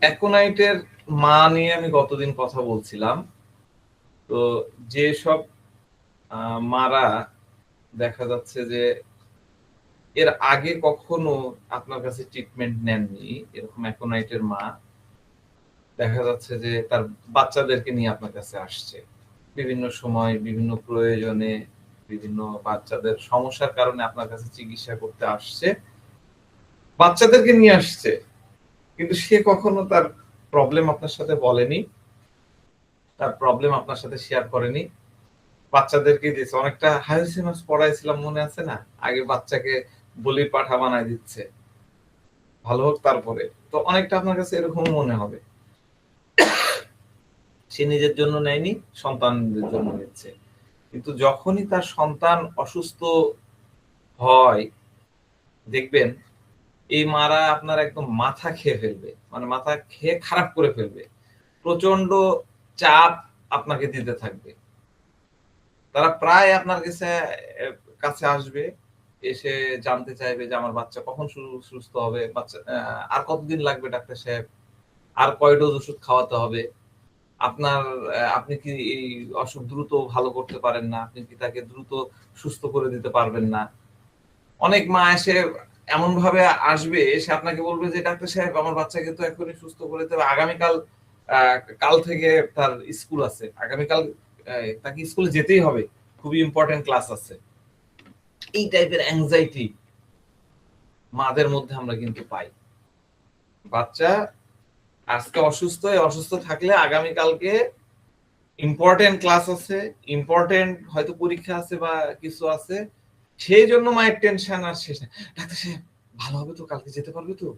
অ্যাকোনাইটের মা নিয়ে আমি গতদিন কথা বলছিলাম। তো যেসব মারা দেখা যাচ্ছে যে এর আগে কখনো আপনার কাছে ট্রিটমেন্ট নেননি, এরকম অ্যাকোনাইটের মা দেখা যাচ্ছে যে তার বাচ্চাদেরকে নিয়ে আপনার কাছে আসছে বিভিন্ন সময়, বিভিন্ন প্রয়োজনে, বিভিন্ন বাচ্চাদের সমস্যার কারণে আপনার কাছে চিকিৎসা করতে আসছে, বাচ্চাদেরকে নিয়ে আসছে, কিন্তু সে কখনো তার প্রবলেম আপনার সাথে বলেনি, তার প্রবলেম আপনার সাথে শেয়ার করেনি, বাচ্চাদেরকে দিয়েছে। অনেকটা হাইসিমাস পড়াইছিলাম মনে আছে না, আগে বাচ্চাকে বলির পাঠা বানায় দিচ্ছে, ভালো হোক তারপরে। তো অনেকটা আপনার কাছে এরকম মনে হবে সে নিজের জন্য নেয়নি, সন্তানদের জন্য নিচ্ছে। কিন্তু যখনই তার সন্তান অসুস্থ হয় দেখবেন এই মারা আপনার একদম মাথা খেয়ে ফেলবে, মানে মাথা খেয়ে খারাপ করে ফেলবে, প্রচন্ড চাপ আপনাকে দিতে থাকবে। তারা প্রায় আপনার কাছে আসবে, এসে জানতে চাইবে যে আমার বাচ্চা কখন সুস্থ হবে, বাচ্চা আর কতদিন লাগবে ডাক্তার সাহেব, আর কয় ডোজ ওষুধ খাওয়াতে হবে, আপনার আপনি কি এই অসুখ দ্রুত ভালো করতে পারেন না, আপনি কি তাকে দ্রুত সুস্থ করে দিতে পারবেন না। অনেক মা এসে এমন ভাবে আসবে, সে আপনাকে বলবে যে ডাক্তার সাহেব আমার বাচ্চাকে তো এখনই সুস্থ করে দিতে হবে, আগামীকাল কাল থেকে তার স্কুল আছে, আগামীকাল তাকে স্কুলে যেতেই হবে, খুবই ইম্পর্টেন্ট ক্লাস আছে। এই টাইপের অ্যাংজাইটি মাদের মধ্যে আমরা কিন্তু পাই। বাচ্চা আজকে অসুস্থ থাকলে আগামীকালকে ইম্পর্টেন্ট ক্লাস আছে, ইম্পর্টেন্ট হয়তো পরীক্ষা আছে বা কিছু আছে, সেই জন্য মায়ের টেনশন আর শেষ না। ডাক্তার সাহেব ভালো হবে তো, কালকে যেতে পারবে তো?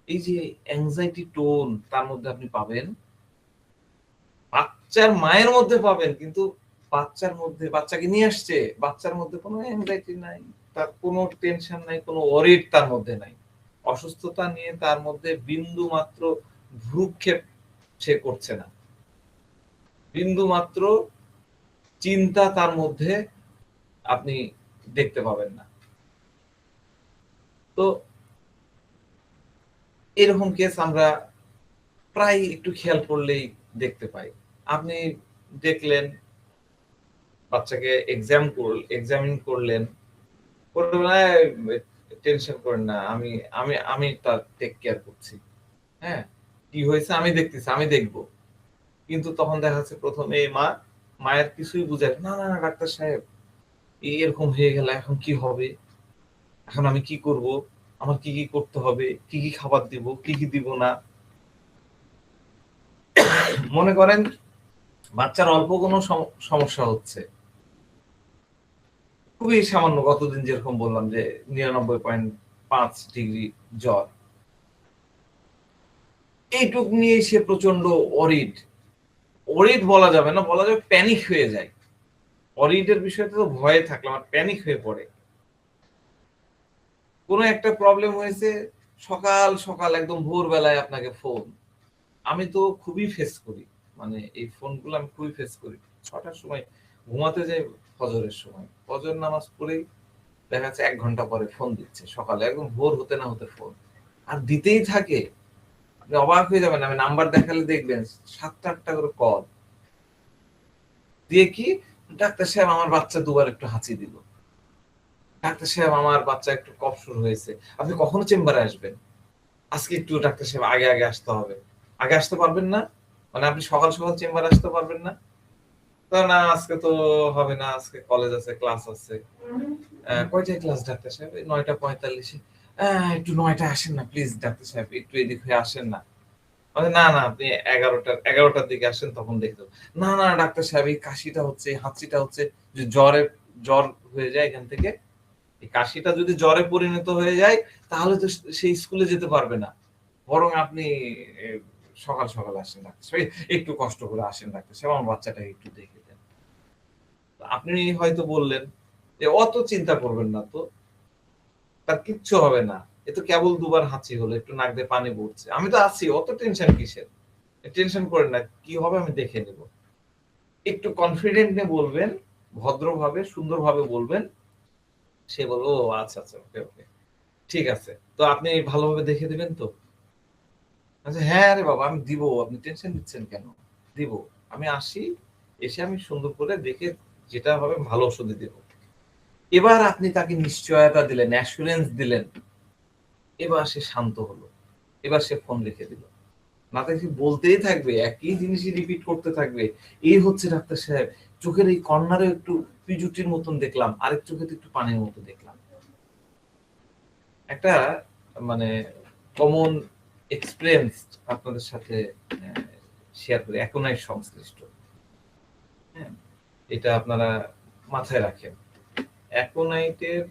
এই যে অ্যাংজাইটি টোন তার মধ্যে আপনি পাবেন, বাচ্চার মায়ের মধ্যে পাবেন, কিন্তু বাচ্চার মধ্যে, বাচ্চাকে নিয়ে আসছে, বাচ্চার মধ্যে কোনো অ্যাংজাইটি নাই, তার কোনো টেনশন নাই, কোনো ওয়ারিড তার মধ্যে নাই, অসুস্থতা নিয়ে তার মধ্যে বিন্দু মাত্র ভ্রুক্ষেপ সে করছে না, বিন্দু মাত্র চিন্তা তার মধ্যে আপনি দেখতে পাবেন না। তো এরকম কেস আমরা প্রায় একটু খেয়াল করলেই দেখতে পাই। আপনি দেখলেন বাচ্চাকে এক্সামিন করলেন, টেনশন করেন না, আমি আমি আমি তার টেক কেয়ার করছি, হ্যাঁ কি হয়েছে আমি দেখতেছি, আমি দেখবো। কিন্তু তখন দেখা যাচ্ছে প্রথমে মায়ের কিছুই বুঝে না, না না ডাক্তার সাহেব এরকম হয়ে গেল, এখন কি হবে, এখন আমি কি করব, আমার কি কি করতে হবে, কি কি খাবার দিব, কি কি দিব না। মনে করেন বাচ্চার অল্প কোনো সমস্যা হচ্ছে, খুবই সামান্য, গতদিন যেরকম বললাম যে 99.5 ডিগ্রি জ্বর, এইটুক নিয়ে সে প্রচন্ড অরিড, অরিড বলা যাবে না, বলা যাবে প্যানিক হয়ে যায়। অরিডের বিষয়টা তো ভয়ে থাকলাম, আর প্যানিক হয়ে পড়ে। কোনো একটা প্রবলেম হয়েছে, সকাল সকাল একদম ভোরবেলায় আপনাকে ফোন, আমি তো খুবই ফেস করি, মানে এই ফোনগুলো আমি খুবই ফেস করি। 6টার সময় ঘুমাতে যাই, ফজরের সময়, ফজর নামাজ পড়েই দেখা যাচ্ছে 1 ঘন্টা পরে ফোন দিচ্ছে, সকালে একদম ভোর হতে না হতে ফোন, আর দিতেই থাকে। আপনি অবাক হয়ে যাবেন, আমি নাম্বার দেখালে দেখবেন 7টা 8টা করে কল দিয়ে, কি ডাক্তার সাহেব আমার বাচ্চা দুবার একটু হাঁচি দিল, ডাক্তার সাহেব আমার বাচ্চা একটু কফ শুরু হয়েছে, আপনি কখনো চেম্বারে আসবেন, আজকে একটু ডাক্তার সাহেব আগে আগে আসতে হবে। আগে আসতে পারবেন না মানে আপনি সকাল সকাল চেম্বারে আসতে পারবেন না? তো না আজকে তো হবে না, আজকে কলেজ আছে, ক্লাস আছে। কয়টায় ক্লাস ডাক্তার সাহেব? 9টা 45-এ। একটু 9টায় আসেন না প্লিজ ডাক্তার সাহেব, একটু এদিক হয়ে আসেন না। না না আপনি 11টার দিকে আসেন, তখন দেখতে হবে। না না ডাক্তার সাহেব এই কাশিটা হচ্ছে, এই হাঁচিটা হচ্ছে, যে জ্বর হয়ে যায় এখান থেকে, এই কাশিটা যদি জ্বরে পরিণত হয়ে যায় তাহলে তো সে স্কুলে যেতে পারবে না, বরং আপনি এ, সকাল সকাল আসেন ডাক্তার সাহেব, একটু কষ্ট করে আসেন ডাক্তার সাহেব, আমার বাচ্চাটাকে একটু দেখে দেন। আপনি হয়তো বললেন যে অত চিন্তা করবেন না তো, তার কিচ্ছু হবে না, এ তো কেবল দুবার হাঁচি হলো, একটু নাক দিয়ে পানি পড়ছে, আমি তো আছি, অত টেনশন কিসের, টেনশন করেন না, কি হবে আমি দেখে নেব। একটু কনফিডেন্ট নিয়ে বলবেন, ভদ্রভাবে সুন্দরভাবে বলবেন, সে বলবো আচ্ছা আচ্ছা ওকে ওকে ঠিক আছে, তো আপনি ভালোভাবে দেখে দিবেন তো? আচ্ছা হ্যাঁ রে বাবা আমি দিব, আপনি টেনশন নিচ্ছেন কেন, দিব, আমি আসি, এসে আমি সুন্দর করে দেখে যেটা হবে ভালো ওষুধই দেব। এবার আপনি তাকে নিশ্চয়তা দিলেন, অ্যাসুরেন্স দিলেন, এবার সে শান্ত হলো, এবার সে ফোন রেখে দিল। না দেখি বলতেই থাকবে, একই জিনিসই রিপিট করতে থাকবে, এই হচ্ছে ডাক্তার সাহেব, চোখের এই কর্নারে একটু পিজুটির মতন দেখলাম, আরেক চোখে তো একটু পানির মতো দেখলাম। একটা মানে কমন এক্সপেরিয়েন্স আপনাদের সাথে শেয়ার করি, অ্যাকোনাইট সংশ্লিষ্ট। হ্যাঁ, এটা আপনারা মাথায় রাখেন। অ্যাকোনাইটের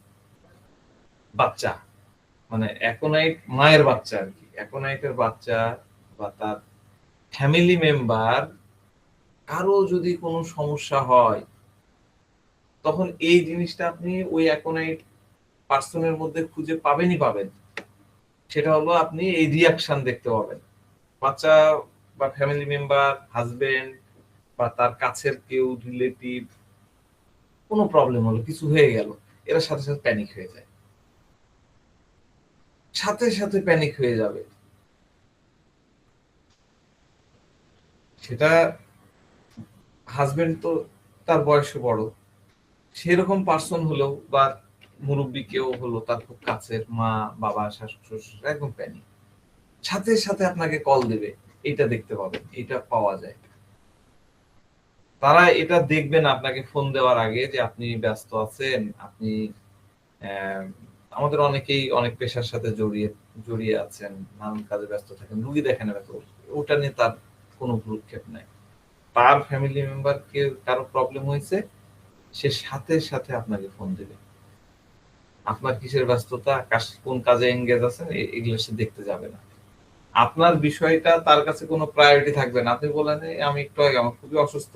বাচ্চা, মানে অ্যাকোনাইট মায়ের বাচ্চা আর কি, অ্যাকোনাইটের বাচ্চা বা তার ফ্যামিলি মেম্বার কারো যদি কোনো সমস্যা হয়, তখন এই জিনিসটা আপনি ওই অ্যাকোনাইট পার্সনের মধ্যে খুঁজে পাবেনই পাবেন। সেটা হলো আপনি এই রিয়াকশন দেখতে পাবেন। বাচ্চা বা ফ্যামিলি মেম্বার, হাজবেন্ড বা তার কাছের কেউ রিলেটিভ কোনো প্রবলেম হলো, কিছু হয়ে গেল, এরা সাথে সাথে প্যানিক হয়ে যায়, সাথে সাথে প্যানিক হয়ে যাবে। সেটা হাজবেন্ড তো তার বয়সে বড়, সেরকম পার্সন হলেও বা মুরব্বী কেউ হলো, তার খুব কাছের মা বাবা শাশুড় শ্বশুর, একদম প্যানিক, সাথে সাথে আপনাকে কল দেবে। এটা দেখতে পাবেন, এটা পাওয়া যায়। তারা এটা দেখবেন আপনাকে ফোন দেওয়ার আগে যে আপনি ব্যস্ত আছেন, আপনি আহ, আমাদের অনেকেই অনেক পেশার সাথে জড়িয়ে জড়িয়ে আছেন, নানান কাজে ব্যস্ত থাকেন, রুগী দেখেন, ওটা নিয়ে তার কোনো ভ্রুক্ষেপ নাই। তার ফ্যামিলি মেম্বার কে কারো প্রবলেম হয়েছে, সে সাথে সাথে আপনাকে ফোন দেবে। আপনার কিসের ব্যস্ততা, কোন কাজে এঙ্গেজ আছেন, এগুলো সে দেখতে যাবে না। আপনার বিষয়টা তার কাছে কোনো প্রায়োরিটি থাকবে না। আপনি বলেন আমি একটু আগে আমার খুবই অসুস্থ,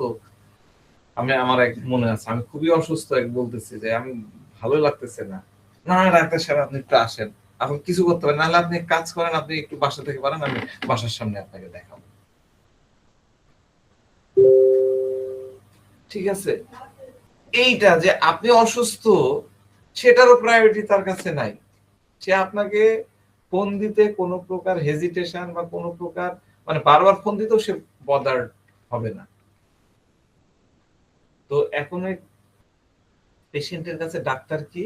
আমি আমার এক মনে আছে আমি খুবই অসুস্থ, এক বলতেছি যে আমি ভালো লাগতেছে না, না ডাক্তার সাহেব আপনি একটু আসেন, আপনি কিছু করতে পারেন, নাহলে আপনি এক কাজ করেন, আপনি একটু বাসা থেকে পারেন, আমি বাসার সামনে আপনাকে দেখাবো। ঠিক আছে, এইটা যে আপনি অসুস্থ সেটারও প্রায়োরিটি তার কাছে নাই। সে আপনাকে ফোন দিতে কোনো প্রকার হেজিটেশন বা কোনো প্রকার, মানে বারবার ফোন দিতেও সে বদার হবে না। তো এখন পেশেন্টের কাছে ডাক্তার কি,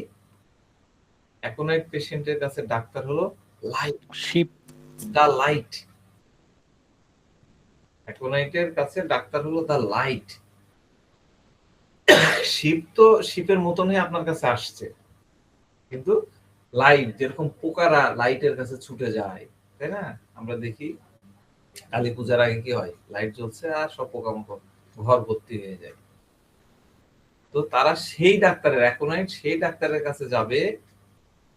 এখন পেশেন্টের কাছে ডাক্তার হলো লাইট, শিপ, দা লাইট। অ্যাকোনাইটের কাছে ডাক্তার হলো দা লাইট। শিপ তো শিপের মতনই আপনার কাছে আসছে, কিন্তু লাইট যেরকম পোকারা লাইটের কাছে ছুটে যায়, তাই না? আমরা দেখি কালী পূজার আগে কি হয়, লাইট জ্বলছে আর সব পোকামাকড় ঘর ভর্তি হয়ে যায়। তো তারা সেই ডাক্তারের, অ্যাকোনাইট সেই ডাক্তারের কাছে যাবে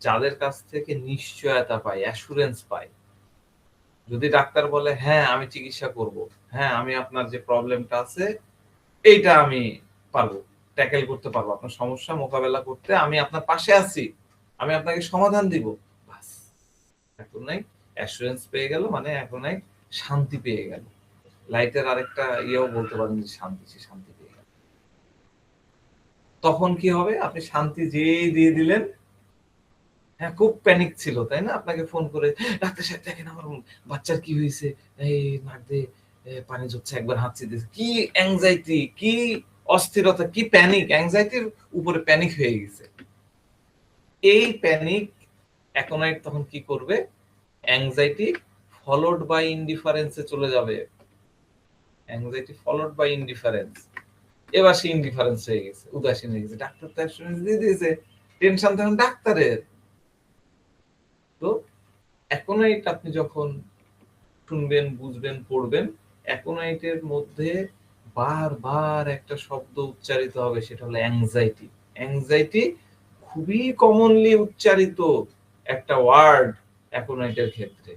যাদের কাছ থেকে নিশ্চয়তা পায়, অ্যাসুরেন্স পায়। যদি ডাক্তার বলে হ্যাঁ আমি চিকিৎসা করব, হ্যাঁ আমি আপনার যে প্রবলেমটা আছে এইটা আমি পারবো, ট্যাকেল করতে পারবো, আপনার সমস্যা মোকাবেলা করতে আমি আপনার পাশে আছি, আমি আপনাকে সমাধান দিব, বাস, এখন নাই অ্যাসুরেন্স পেয়ে গেল, মানে এখন নাই শান্তি পেয়ে গেল। লাইটের আরেকটা ইয়েও বলতে পারেন যে শান্তি, সে শান্তি পেয়ে গেল। তখন কি হবে, আপনি শান্তি যেই দিয়ে দিলেন, হ্যাঁ খুব প্যানিক ছিল তাই না, আপনাকে ফোন করে ডাক্তার সাহেব দেখেন আমার বাচ্চার কি হয়েছে, এই নাক দিয়ে পানি ঝরছে, একবার হাঁচি দিচ্ছে, কি অ্যাংজাইটি, কি অস্থিরতা, কি প্যানিক, অ্যাংজাইটির উপরে প্যানিক হয়ে গেছে। এই প্যানিক অ্যাকোনাইট তখন কি করবে, অ্যাংজাইটি ফলোড বাই ইনডিফারেন্সে চলে যাবে, অ্যাংজাইটি ফলোড বাই ইনডিফারেন্স। এবার সে ইনডিফারেন্স হয়ে গেছে, উদাসীন হয়ে গেছে, ডাক্তার তো অ্যাসুরেন্স দিয়ে দিয়েছে, টেনশন তখন ডাক্তারের। তো অ্যাকোনাইট আপনি যখন শুনবেন, বুঝবেন, পড়বেন, অ্যাকোনাইটের মধ্যে বারবার একটা শব্দ উচ্চারিত হবে, সেটা হলো অ্যাংজাইটি। অ্যাংজাইটি খুবই কমনলি উচ্চারিত একটা ওয়ার্ড অ্যাকোনাইটের ক্ষেত্রে।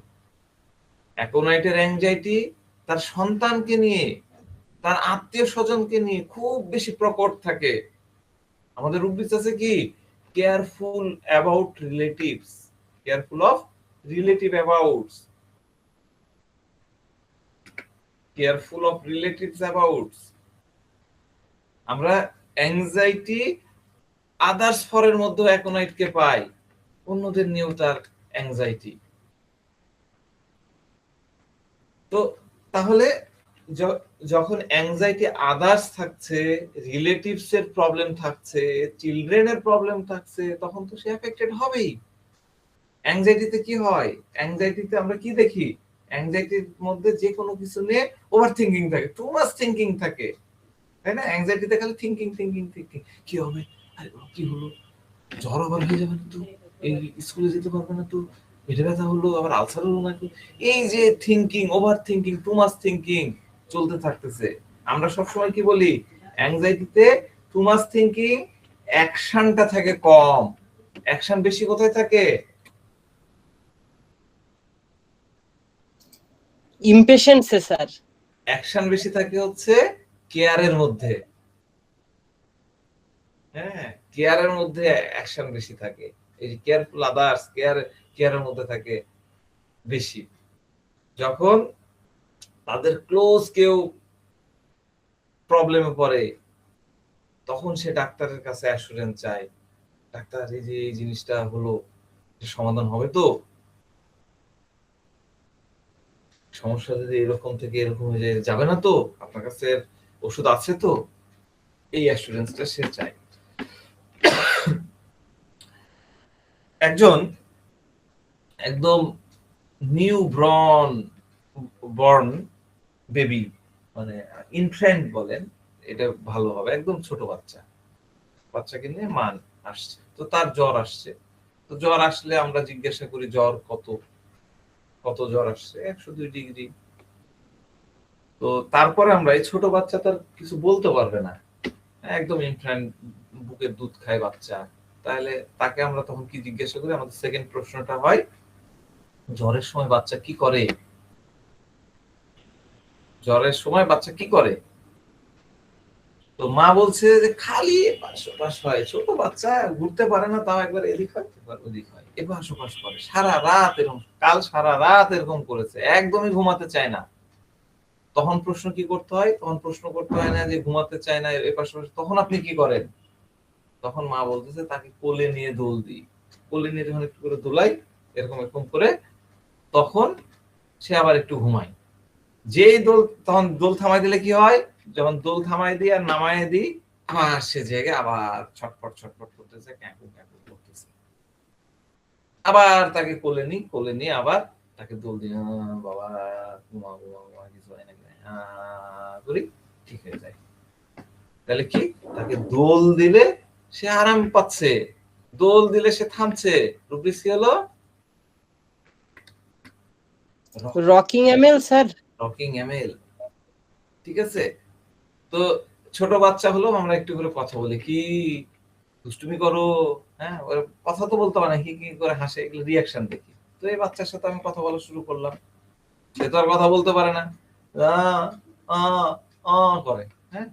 অ্যাকোনাইটের অ্যাংজাইটি তার সন্তানকে নিয়ে, তার আত্মীয় স্বজনকে নিয়ে খুব বেশি প্রকট থাকে। আমাদের রুবিস আছে কি, careful about relatives, careful of relative abouts, careful of relatives abouts. আমরা অ্যাংজাইটি আদার্স ফরের মধ্যে অ্যাকোনাইটকে পাই, অন্যদের নিয়েও তার অ্যাংজাইটি। তো তাহলে যখন অ্যাংজাইটি আদার্স থাকছে, রিলেটিভস এর প্রবলেম থাকছে, চিলড্রেনের প্রবলেম থাকছে, তখন তো সে এফেক্টেড হবেই। অ্যাংজাইটিতে কি হয়? অ্যাংজাইটিতে আমরা কি দেখি? অ্যাংজাইটির মধ্যে যে কোনো কিছু নিয়ে ওভার থিঙ্কিং থাকে, টু মাচ থিঙ্কিং থাকে, তাই না? অ্যাংজাইটিতে খালি থিঙ্কিং থিঙ্কিং থিঙ্কিং, কি হবে, আরে কি হলো, জ্বর আবার হয়ে যাবে না তো, এই স্কুলে যেতে পারবে না তো, পেটে ব্যথা হলো, আবার আলসার হলো নাকি, এই যে thinking, over thinking, too much thinking চলতে থাকতেছে। আমরা সবসময় কি বলি? অ্যাংজাইটিতে টু মাচ থিঙ্কিং, অ্যাকশনটা থাকে কম। অ্যাকশন বেশি কোথায় থাকে? ইমপেশেন্সে স্যার। অ্যাকশন বেশি থাকে হচ্ছে কেয়ারের মধ্যে। হ্যাঁ, কেয়ারের মধ্যে অ্যাকশন বেশি থাকে। এই কেয়ারফুল আদার্স, কেয়ারের মধ্যে থাকে বেশি। যখন তাদের ক্লোজ কেউ প্রবলেমে পড়ে, তখন সে ডাক্তারের কাছে অ্যাসুরেন্স চায়, ডাক্তার এই যে এই জিনিসটা হলো, সমাধান হবে তো, সমস্যা যদি এরকম থেকে এরকম হয়ে যায়, যাবে না তো, আপনার কাছে ওষুধ আছে তো, এই অ্যাসুরেন্সটা সে চায়। একজন একদম নিউ বর্ন বেবি, মানে ইনফ্যান্ট বলেন, এটা ভালো হবে, একদম ছোট বাচ্চাকে নিয়ে মান আসছে, তো তার জ্বর আসছে। তো জ্বর আসলে আমরা জিজ্ঞাসা করি জ্বর কত জ্বর আসছে, 102 ডিগ্রি। তো তারপরে আমরা, এই ছোট বাচ্চা তার কিছু বলতে পারবে না, একদম ইনফ্যান্ট, বুকের দুধ খায় বাচ্চা, তাহলে তাকে আমরা তখন কি জিজ্ঞাসা করি? আমাদের সেকেন্ড প্রশ্নটা হয়, জ্বরের সময় বাচ্চা কি করে? জ্বরের সময় বাচ্চা কি করে? তো মা বলছে যে খালি এপাশ ওপাশ হয়, ছোট বাচ্চা ঘুরতে পারে না, তাও একবার এদিক হয় একবার ওদিক হয়, এপাশ ওপাশ করে সারা রাত, এরকম কাল সারা রাত এরকম করেছে, একদমই ঘুমাতে চায় না। তখন প্রশ্ন কি করতে হয়? তখন প্রশ্ন করতে হয় না যে ঘুমাতে চায় না এপাশ ওপাশ, তখন আপনি কি করেন? তখন মা বলতেছে তাকে কোলে নিয়ে দোল দিই, কোলে নিয়ে যখন একটু করে দোলাই, এরকম এরকম করে, তখন সে আবার একটু ঘুমায়। যেই তখন দোল থামাই দিলে কি হয়? যখন দোল থামাই দিই আর নামায় দিই, আবার সে জেগে আবার ছটফট ছটফট করতেছে, ক্যাঁকু ক্যাঁকু করতেছে। আবার তাকে কোলে নিয়ে আবার তাকে দোল দিই, বাবা ঘুমা ঘুমা ঘুমা, কিছু হয় নাকি করি, ঠিক হয়ে যায়। তাহলে কি? তাকে দোল দিলে সে আরাম পাচ্ছে, দোল দিলে সে থামছে। রুবিস কি হলো? Rocking ML sir. Rocking ML, ঠিক আছে। তো ছোট বাচ্চা হলো, আমরা একটু করে কথা বলি, কি দুষ্টুমি করো, হ্যাঁ, ওর কথা তো বলতে পারে না, কি কি করে হাসে, এগুলো রিয়াকশন দেখি। তো এই বাচ্চার সাথে আমি কথা বলা শুরু করলাম, সে তো আর কথা বলতে পারে না, করে, হ্যাঁ।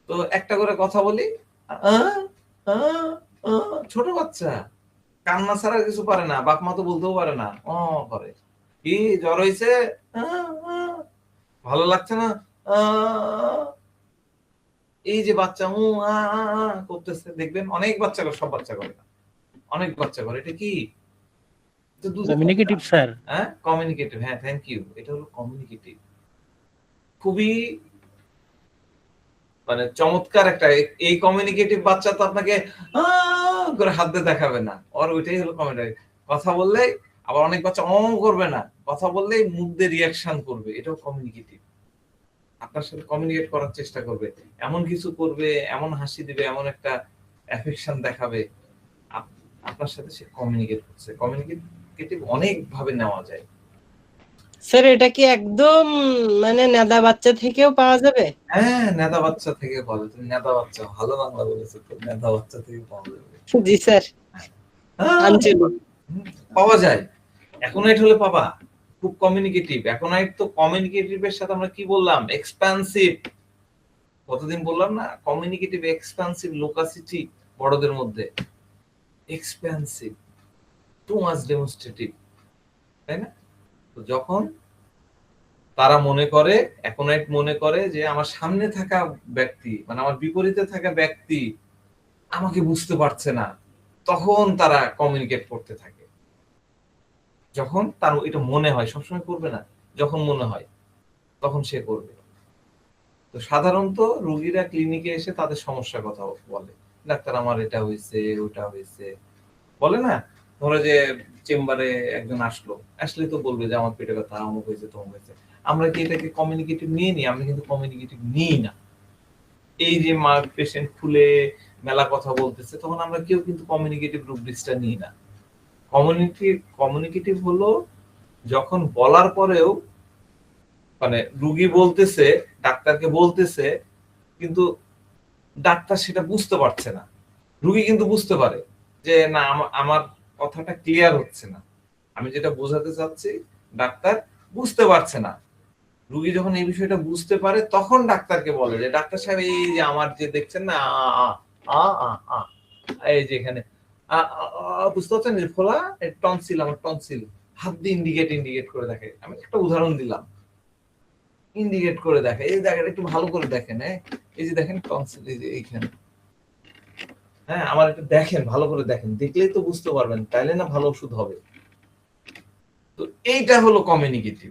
তো একটা করে কথা বলি, ছোট বাচ্চা কান্না ছাড়া কিছু পারে না, বাপ মা তো বলতেও পারে না, করে। কি জ্বর হয়েছে, ভালো লাগছে না, এই যে বাচ্চা করতেছে, দেখবেন অনেক বাচ্চা করে, সব বাচ্চা করে না, অনেক বাচ্চা করে। এটা কি? Communicative sir. হ্যাঁ, কমিউনিকেটিভ, হ্যাঁ, থ্যাংক ইউ, এটা হলো কমিউনিকেটিভ। খুবই মানে চমৎকার একটা, এই কমিউনিকেটিভ বাচ্চা তো আপনাকে করে হাত দিয়ে দেখাবে না, আর ওইটাই হলো কমিউনিকেটিভ। কথা বললে, আবার অনেক বাচ্চা করবে না, কথা বললেই মুখ দিয়ে রিয়াকশন করবে, এটাও কমিউনিকেটিভ। আপনার সাথে কমিউনিকেট করার চেষ্টা করবে, এমন কিছু করবে, এমন হাসি দিবে, এমন একটা অ্যাফেকশন দেখাবে, আপনার সাথে সে কমিউনিকেট করছে। কমিউনিকেটিভ অনেক ভাবে নেওয়া যায়। স্যার এটা কি একদম মানে নেদা বাচ্চা থেকেও পাওয়া যাবে? হ্যাঁ, নেদা বাচ্চা থেকে পাওয়া যাবে। নেদা বাচ্চা, ভালো বাংলা বলেছে তো, নেদা বাচ্চা থেকে পাওয়া যাবে। জি স্যার, আঞ্চলিক পাওয়া যায়। এখনাইট হলে পাবা, খুব কমিউনিকেটিভ। এখনাইট তো কমিউনিকেটিভের সাথে আমরা কি বললাম? এক্সপান্সিভ। কতদিন বললাম না, কমিউনিকেটিভ, এক্সপান্সিভ, লোকাসিটি বড়দের মধ্যে, এক্সপান্সিভ, টু মাচ ডেমনস্ট্রেটিভ, তাই না? তো যখন তারা মনে করে, এখনাইট মনে করে যে আমার সামনে থাকা ব্যক্তি, মানে আমার বিপরীতে থাকা ব্যক্তি আমাকে বুঝতে পারছে না, তখন তারা কমিউনিকেট করতে থাকে। যখন তার এটা মনে হয়, সবসময় করবে না, যখন মনে হয় তখন সে করবে। তো সাধারণত রোগীরা ক্লিনিকে এসে তাদের সমস্যার কথা বলে, ডাক্তার আমার এটা হয়েছে ওটা হয়েছে, বলে না? ধরো যে চেম্বারে একজন আসলে তো বলবে যে আমার পেটে ব্যথা, অমুক হয়েছে তমুক হয়েছে। আমরা কি এটাকে কমিউনিকেটিভ নিয়ে নিই? আমরা কিন্তু কমিউনিকেটিভ নিই না। এই যে পেশেন্ট খুলে মেলা কথা বলতেছে, তখন আমরা কেউ কিন্তু কমিউনিকেটিভ রুব্রিক্সটা নিই না। কমিউনিকেটিভ হলো যখন বলার পরেও মানে রুগী বলতেছে, ডাক্তারকে বলতেছে, কিন্তু ডাক্তার সেটা বুঝতে পারছে না। রুগী কিন্তু বুঝতে পারে যে না আমার কথাটা ক্লিয়ার হচ্ছে না, আমি যেটা বোঝাতে চাচ্ছি ডাক্তার বুঝতে পারছে না। রুগী যখন এই বিষয়টা বুঝতে পারে তখন ডাক্তারকে বলে যে ডাক্তার সাহেব এই যে আমার যে দেখছেন না এই যে এখানে বুঝতে পারছেন যে ফোলা টনসিল, আমার টনসিল, হাত দিয়ে ইন্ডিকেট করে দেখে। আমি একটা উদাহরণ দিলাম, ইন্ডিকেট করে দেখে, এই জায়গাটা একটু ভালো করে দেখেন, এই যে দেখেন টনসিল, এই যে এইখানে, হ্যাঁ আমার এটা দেখেন, ভালো করে দেখেন, দেখলেই তো বুঝতে পারবেন, তাইলে না ভালো ওষুধ হবে। তো এইটা হলো কমিউনিকেটিভ।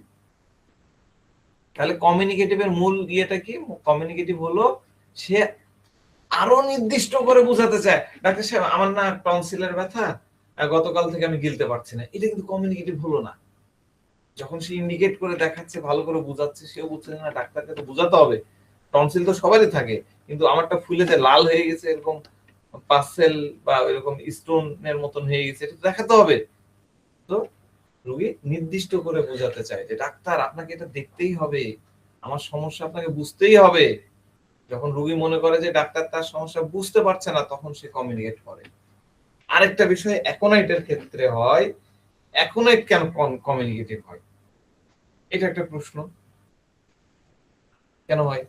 তাহলে কমিউনিকেটিভের মূল ইয়েটা কি? কমিউনিকেটিভ হলো সে আরো নির্দিষ্ট করে বোঝাতে চায়, ডাক্তার সাহেব আমার না টনসিলের ব্যথা, গতকাল থেকে আমি গিলতে পারছি না। এটা কিন্তু কমিউনিকেটিভ হলো না। যখন সে ইন্ডিকেট করে দেখাচ্ছে, ভালো করে বোঝাচ্ছে, সেও বুঝছে না ডাক্তারকে তো বোঝাতে হবে, টনসিল তো সবারই থাকে, কিন্তু আমারটা ফুলে যে লাল হয়ে গেছে, এরকম পাসেল বা এরকম স্টোনের মতন হয়ে গেছে, এটা দেখাতে হবে। তো রোগী নির্দিষ্ট করে বোঝাতে চায় যে ডাক্তার আপনাকে এটা দেখতেই হবে, আমার সমস্যা আপনাকে বুঝতেই হবে। যখন রোগী মনে করে যে ডাক্তার তার সমস্যা বুঝতে পারছে না, তখন সে কমিউনিকেট করে। আরেকটা বিষয় অ্যাকোনাইটের ক্ষেত্রে হয়, অ্যাকোনাইট কেন কমিউনিকেটিভ হয়? এটা একটা প্রশ্ন, কেন হয়?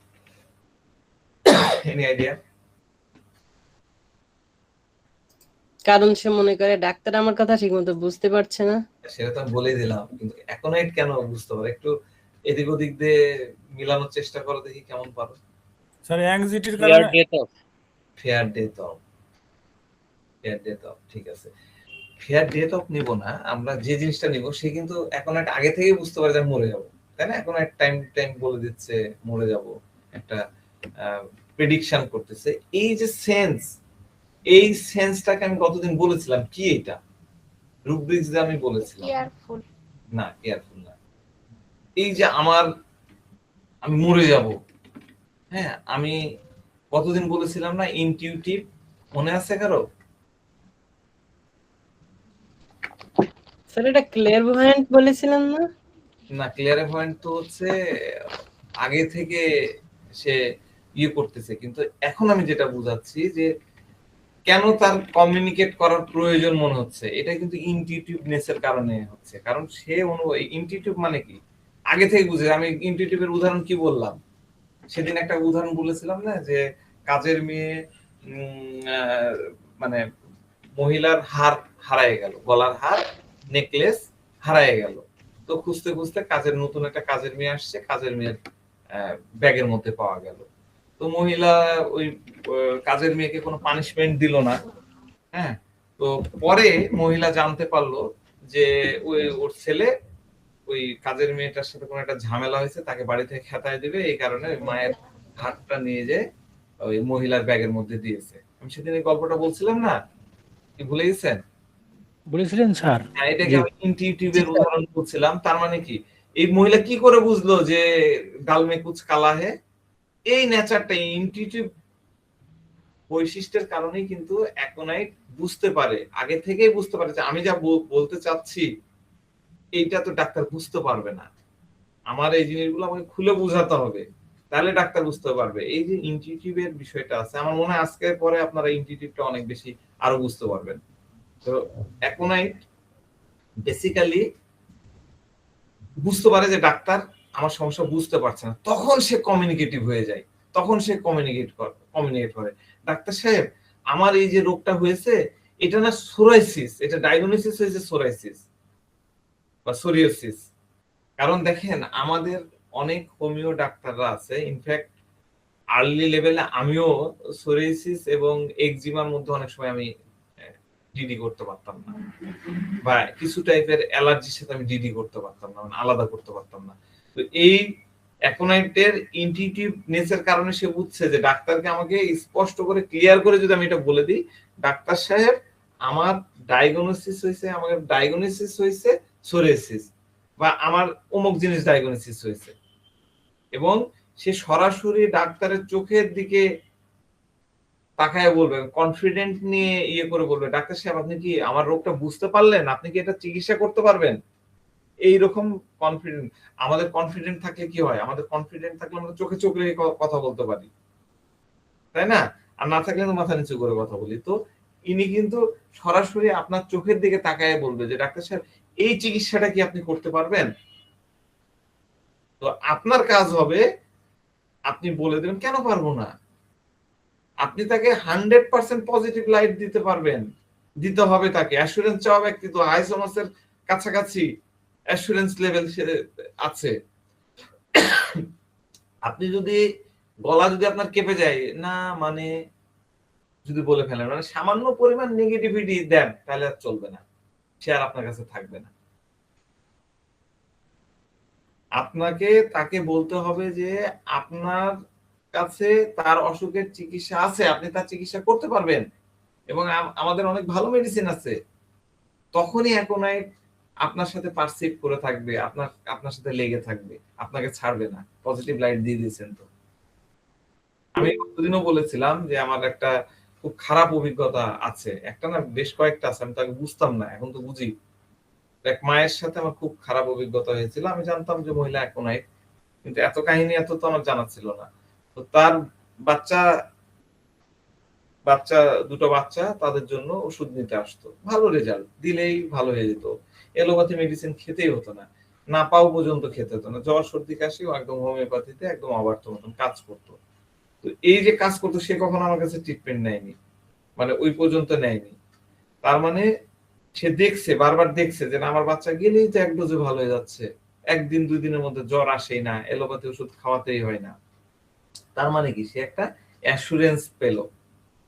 Any idea? কারণ সে মনে করে ডাক্তার আমার কথা ঠিকমতো বুঝতে পারছে না। সেটা তো আমি বলেই দিলাম, কিন্তু অ্যাকোনাইট কেন বুঝতে পারে? একটু এদিক ওদিক দিয়ে মিলানোর চেষ্টা করো, দেখি কেমন পারো। স্যার অ্যাংজাইটির ফেয়ার কারণে। Death of fair death of, ঠিক আছে। ফেয়ার ডেথ অফ নিব না আমরা, যে জিনিসটা নিব সে কিন্তু এখন একটা আগে থেকেই বুঝতে পারে যে আমি মরে যাব, তাই না? এখন একটা টাইম বলে দিচ্ছে মরে যাব, একটা প্রেডিকশন করতেছে। এই যে সেন্স, এই সেন্সটাকে আমি কতদিন বলেছিলাম কি? এটা রুব্রিক্স যে আমি বলেছিলাম না, কেয়ারফুল না। এই যে আমি মরে যাব, হ্যাঁ আমি কতদিন বলেছিলাম না ইনটিউটিভ, মনে আছে কারো? স্যার এটা ক্লেয়ারভয়েন্ট বলেছিলেন না? না, ক্লিয়ারভয়েন্ট তো হচ্ছে আগে থেকে সে ইয়ে করতেছে, কিন্তু এখন আমি যেটা বুঝাচ্ছি যে কেন তার কমিউনিকেট করার প্রয়োজন মনে হচ্ছে, এটা কিন্তু ইনটিউটিভনেস এর কারণে হচ্ছে। কারণ সে ইনটিউটিভ মানে কি আগে থেকে বুঝে। আমি ইনটিউটিভের উদাহরণ কি বললাম সেদিন? একটা উদাহরণ বলেছিলাম না যে কাজের মেয়ে মানে মহিলার হার হারায় গেল, গলার হার, নেকলেস হারায় গেল। তো খুঁজতে খুঁজতে নতুন একটা কাজের মেয়ে আসছে, কাজের মেয়ের ব্যাগের মধ্যে পাওয়া গেল। তো মহিলা ওই কাজের মেয়েকে কোনো পানিশমেন্ট দিল না। হ্যাঁ, তো পরে মহিলা জানতে পারলো যে ওর ছেলে ওই কাজের মেয়েটার সাথে কোনো একটা ঝামেলা হয়েছে, তাকে বাড়ি থেকে খেতায় দিবে, এই কারণে ওই মায়ের হাতটা নিয়ে যে ওই মহিলার ব্যাগের মধ্যে দিয়েছে। আমি সেদিন এই গল্পটা বলছিলাম না, কি ভুলে গেছেন? বলেছিলেন স্যার। হ্যাঁ, এটাকে আমি ইনটিউটিভের উদাহরণ বলছিলাম। তার মানে কি এই মহিলা কি করে বুঝলো যে গাল মে কুছ কালা হে? এই নেচারটা, ইনটিউটিভ বৈশিষ্ট্যের কারণেই কিন্তু অ্যাকোনাইট বুঝতে পারে, আগে থেকেই বুঝতে পারে যে আমি যা বলতে চাচ্ছি এইটা তো ডাক্তার বুঝতে পারবে না, আমার এই জিনিসগুলো আমাকে খুলে বোঝাতে হবে, তাহলে ডাক্তার বুঝতে পারবে। এই যে ইনটিউটিভের বিষয়টা আছে, আমার মনে হয় আজকে পরে আপনারা ইনটিউটিভটা অনেক বেশি আরো বুঝতে পারবেন। তো অ্যাকোনাইট বেসিক্যালি বুঝতে পারে যে ডাক্তার আমার সমস্যা বুঝতে পারছে না, তখন সে কমিউনিকেটিভ হয়ে যায়, তখন সে কমিউনিকেট করে, ডাক্তার সাহেব আমার এই যে রোগটা হয়েছে এটা না সোরাইসিস, এটা ডায়াগনোসিস হয়েছে সোরাইসিস বা সোরিয়াসিস। কারণ দেখেন আমাদের অনেক হোমিও ডাক্তাররা আছে, ইনফ্যাক্ট আর্লি লেভেলে আমিও সোরিয়াসিস এবং এক্সিমার মধ্যে অনেক সময় আমি ডিডি করতে পারতাম না, বা কিছু টাইপের অ্যালার্জির সাথে আমি ডিডি করতে পারতাম না, মানে আলাদা করতে পারতাম না। তো এই অ্যাকোনাইটের ইনটিউটিভ নেচার কারণে সে বুঝছে যে ডাক্তারকে আমাকে স্পষ্ট করে ক্লিয়ার করে যদি আমি এটা বলে দিই, ডাক্তার সাহেব আমার ডায়াগনোসিস হয়েছে সোরিয়াসিস, বা আমার অমুক জিনিস ডায়াগনোসিস হয়েছে, এবং সে সরাসরি ডাক্তারের চোখের দিকে তাকায় বলবে, কনফিডেন্ট নিয়ে ইয়ে করে বলবে, ডাক্তার সাহেব আপনি কি আমার রোগটা বুঝতে পারলেন, আপনি কি এটা চিকিৎসা করতে পারবেন? এইরকম কনফিডেন্ট। আমাদের কনফিডেন্ট থাকলে কি হয়, আমাদের কনফিডেন্ট থাকলে আমরা চোখে চোখ রেখে কথা বলতে পারি, তাই না? আর না থাকলে তো মাথা নিচু করে কথা বলি। তো ইনি কিন্তু সরাসরি আপনার চোখের দিকে তাকায় বলবে যে ডাক্তার সাহেব এই চিকিৎসাটা কি আপনি করতে পারবেন? তো আপনার কাজ হবে আপনি বলে দেবেন কেন পারবো না। আপনি তাকে 100% পজিটিভ লাইট দিতে পারবেন, দিতে হবে তাকে। অ্যাসুরেন্স চাওয়া ব্যক্তি তো আইসোমাসের কাছাকাছি অ্যাসুরেন্স লেভেল আছে। আপনি যদি গলা যদি আপনার কেঁপে যায় না, মানে যদি বলে ফেলেন, মানে সামান্য পরিমাণ নেগেটিভিটি দেন, তাহলে আর চলবে না, সে আর আপনার কাছে থাকবে না। আপনাকে তাকে বলতে হবে যে আপনার কাছে তার অসুখের চিকিৎসা আছে, আপনি তার চিকিৎসা করতে পারবেন, এবং আমাদের অনেক ভালো মেডিসিন আছে। তখনই অ্যাকোনাইট আপনার সাথে পারসিভ করে থাকবে, আপনার সাথে লেগে থাকবে, আপনাকে ছাড়বে না। পজিটিভ লাইট দিয়ে দিয়েছেন তো। আমি কতদিনও বলেছিলাম যে আমার একটা খুব খারাপ অভিজ্ঞতা আছে, একটা না বেশ কয়েকটা আছে, আমি তাকে বুঝতাম না, এখন তো বুঝি। এক মায়ের সাথে আমার খুব খারাপ অভিজ্ঞতা হয়েছিল। আমি জানতাম যে মহিলা অ্যাকোনাইট, কিন্তু এত কাহিনী এত তো আমার জানা ছিল না। তো তার বাচ্চা বাচ্চা দুটো বাচ্চা, তাদের জন্য ওষুধ নিতে আসতো, ভালো রেজাল্ট দিলেই ভালো হয়ে যেত, এলোপ্যাথি মেডিসিন খেতেই হতো না, না পাও পর্যন্ত খেতে হতো না, জ্বর সর্দি কাশিও একদম হোমিওপ্যাথিতে একদম অবার্থ মতন কাজ করতো। তো এই যে কাজ করতো, সে কখনো আমার কাছে ট্রিটমেন্ট নেয়নি, মানে ওই পর্যন্ত নেয়নি। তার মানে সে দেখছে, বারবার দেখছে যে না আমার বাচ্চা গেলেই তো এক ডোজে ভালো হয়ে যাচ্ছে, একদিন দুই দিনের মধ্যে জ্বর আসেই না, এলোপ্যাথি ওষুধ খাওয়াতেই হয় না। তার মানে কি, সে একটা অ্যাসুরেন্স পেল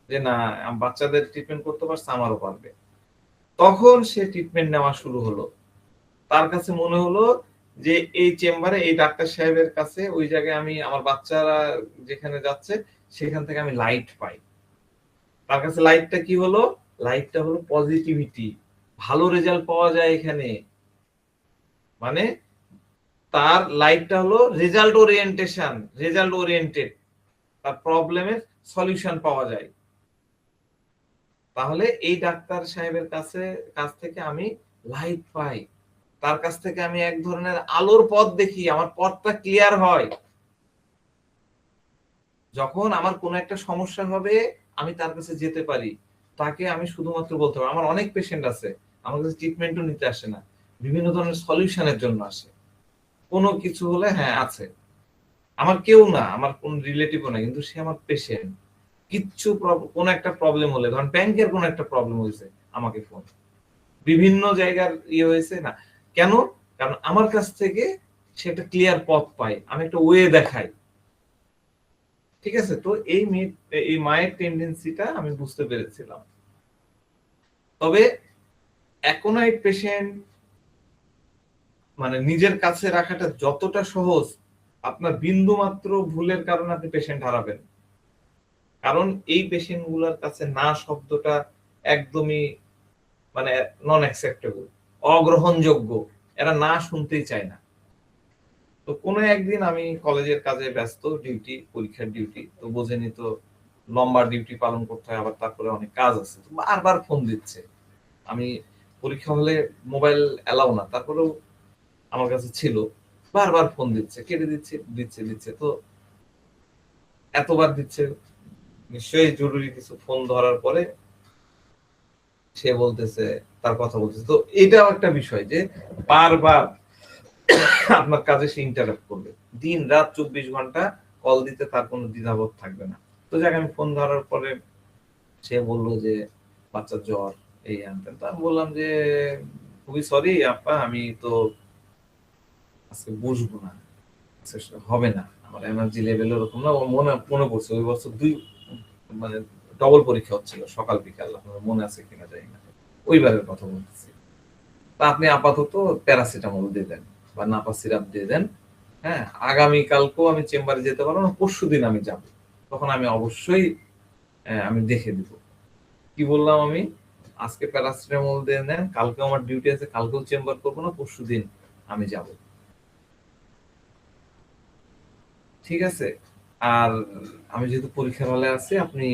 যে না বাচ্চাদের ট্রিটমেন্ট করতে পারছে, আমারও পারবে। তখন সে ট্রিটমেন্ট নেওয়া শুরু হলো। তার কাছে মনে হলো যে এই চেম্বারে এই ডাক্তার সাহেবের কাছে, ওই জায়গায় আমি আমার বাচ্চারা যেখানে যাচ্ছে সেখান থেকে আমি লাইট পাই। তার কাছে লাইটটা কি হলো, লাইটটা হলো পজিটিভিটি, ভালো রেজাল্ট পাওয়া যায় এখানে। মানে তার লাইটটা হলো রেজাল্ট ওরিয়েন্টেড, তার প্রবলেমের সলিউশন পাওয়া যায়। তাহলে এই ডাক্তার সাহেবের কাছ থেকে আমি লাইট পাই, তার কাছ থেকে আমি এক ধরনের আলোর পথ দেখি, আমার পথটা ক্লিয়ার হয়। যখন আমার কোনো একটা সমস্যা হবে আমি তার কাছে যেতে পারি, তাকে আমি শুধুমাত্র বলতে পারি। আমার অনেক পেশেন্ট আছে আমার কাছে ট্রিটমেন্টও নিতে আসে না, বিভিন্ন ধরনের সলিউশনের জন্য আসে। কোনো কিছু হলে হ্যাঁ আছে, আমার কেউ না, আমার কোন রিলেটিভও না, কিন্তু সে আমার পেশেন্ট। কিচ্ছু কোন একটা প্রবলেম হলে, ধরেন ব্যাংকের কোন একটা প্রবলেম হয়েছে, আমাকে ফোন, বিভিন্ন জায়গার ইয়ে হয়েছে না কেন, কারণ আমার কাছ থেকে সে একটা ক্লিয়ার পথ পায়, আমি একটা ওয়ে দেখাই। ঠিক আছে? তো এই মায়ের টেন্ডেন্সিটা আমি বুঝতে পেরেছিলাম। তবে অ্যাকোনাইট পেশেন্ট মানে নিজের কাছে রাখাটা যতটা সহজ, আপনার বিন্দু মাত্র ভুলের কারণে আপনি পেশেন্ট হারাবেন। কারণ এই পেশেন্ট গুলার কাছে না শব্দটা একদমই মানে নন অ্যাকসেপ্টেবল, অগ্রহণযোগ্য, এরা না শুনতেই চায় না। তো কোনো একদিন আমি কলেজের কাজে ব্যস্ত, ডিউটি, পরীক্ষার ডিউটি, তো বোঝেনি তো লম্বা ডিউটি পালন করতে হয়, আবার তারপরে অনেক কাজ আছে, তো বারবার ফোন দিচ্ছে। আমি পরীক্ষা হলে মোবাইল এলাও না, তারপরেও আমার কাছে ছিল, বারবার ফোন দিচ্ছে, কেটে দিচ্ছে। তো এতবার দিচ্ছে, নিশ্চয়ই জরুরি কিছু। ফোন ধরার পরে সে বলতেছে, তার কথা বলতেছে। তো এটাও একটা বিষয় যে বারবার আপনার কাজে সে ইন্টারাপ্ট করবে, দিন রাত 24 ঘন্টা কল দিতে তার কোনো দ্বিধাবোধ থাকবে না। তো যাকে আমি ফোন ধরার পরে সে বলল যে বাচ্চার জ্বর, এই আনতেন। তো আমি বললাম যে খুবই সরি আপা, আমি তো আজকে বসবো না, হবে না, আমার এনার্জি লেভেল ওরকম না। ওর মনে পড়ছে ওই বছর মানে ডবল পরীক্ষা হচ্ছিল, সকাল বিকাল, আপনার মনে আছে কিনা জানি না। ওইবারের কথা বলতেছি। তা আপনি আপাতত প্যারাসিটামল দিয়ে দেন বা নাপা সিরাপ দিয়ে দেন। হ্যাঁ, আগামীকালকেও আমি চেম্বারে যেতে পারবো না, পরশুদিন আমি যাব। তখন আমি অবশ্যই আমি দেখে দিব। কি বললাম আমি? আজকে প্যারাসিটামল দিয়ে নেন, কালকে আমার ডিউটি আছে, কালকেও চেম্বার করবো না, পরশুদিন আমি যাব। ঠিক আছে? আর আমি যেহেতু পরীক্ষার হলে আছি, আপনি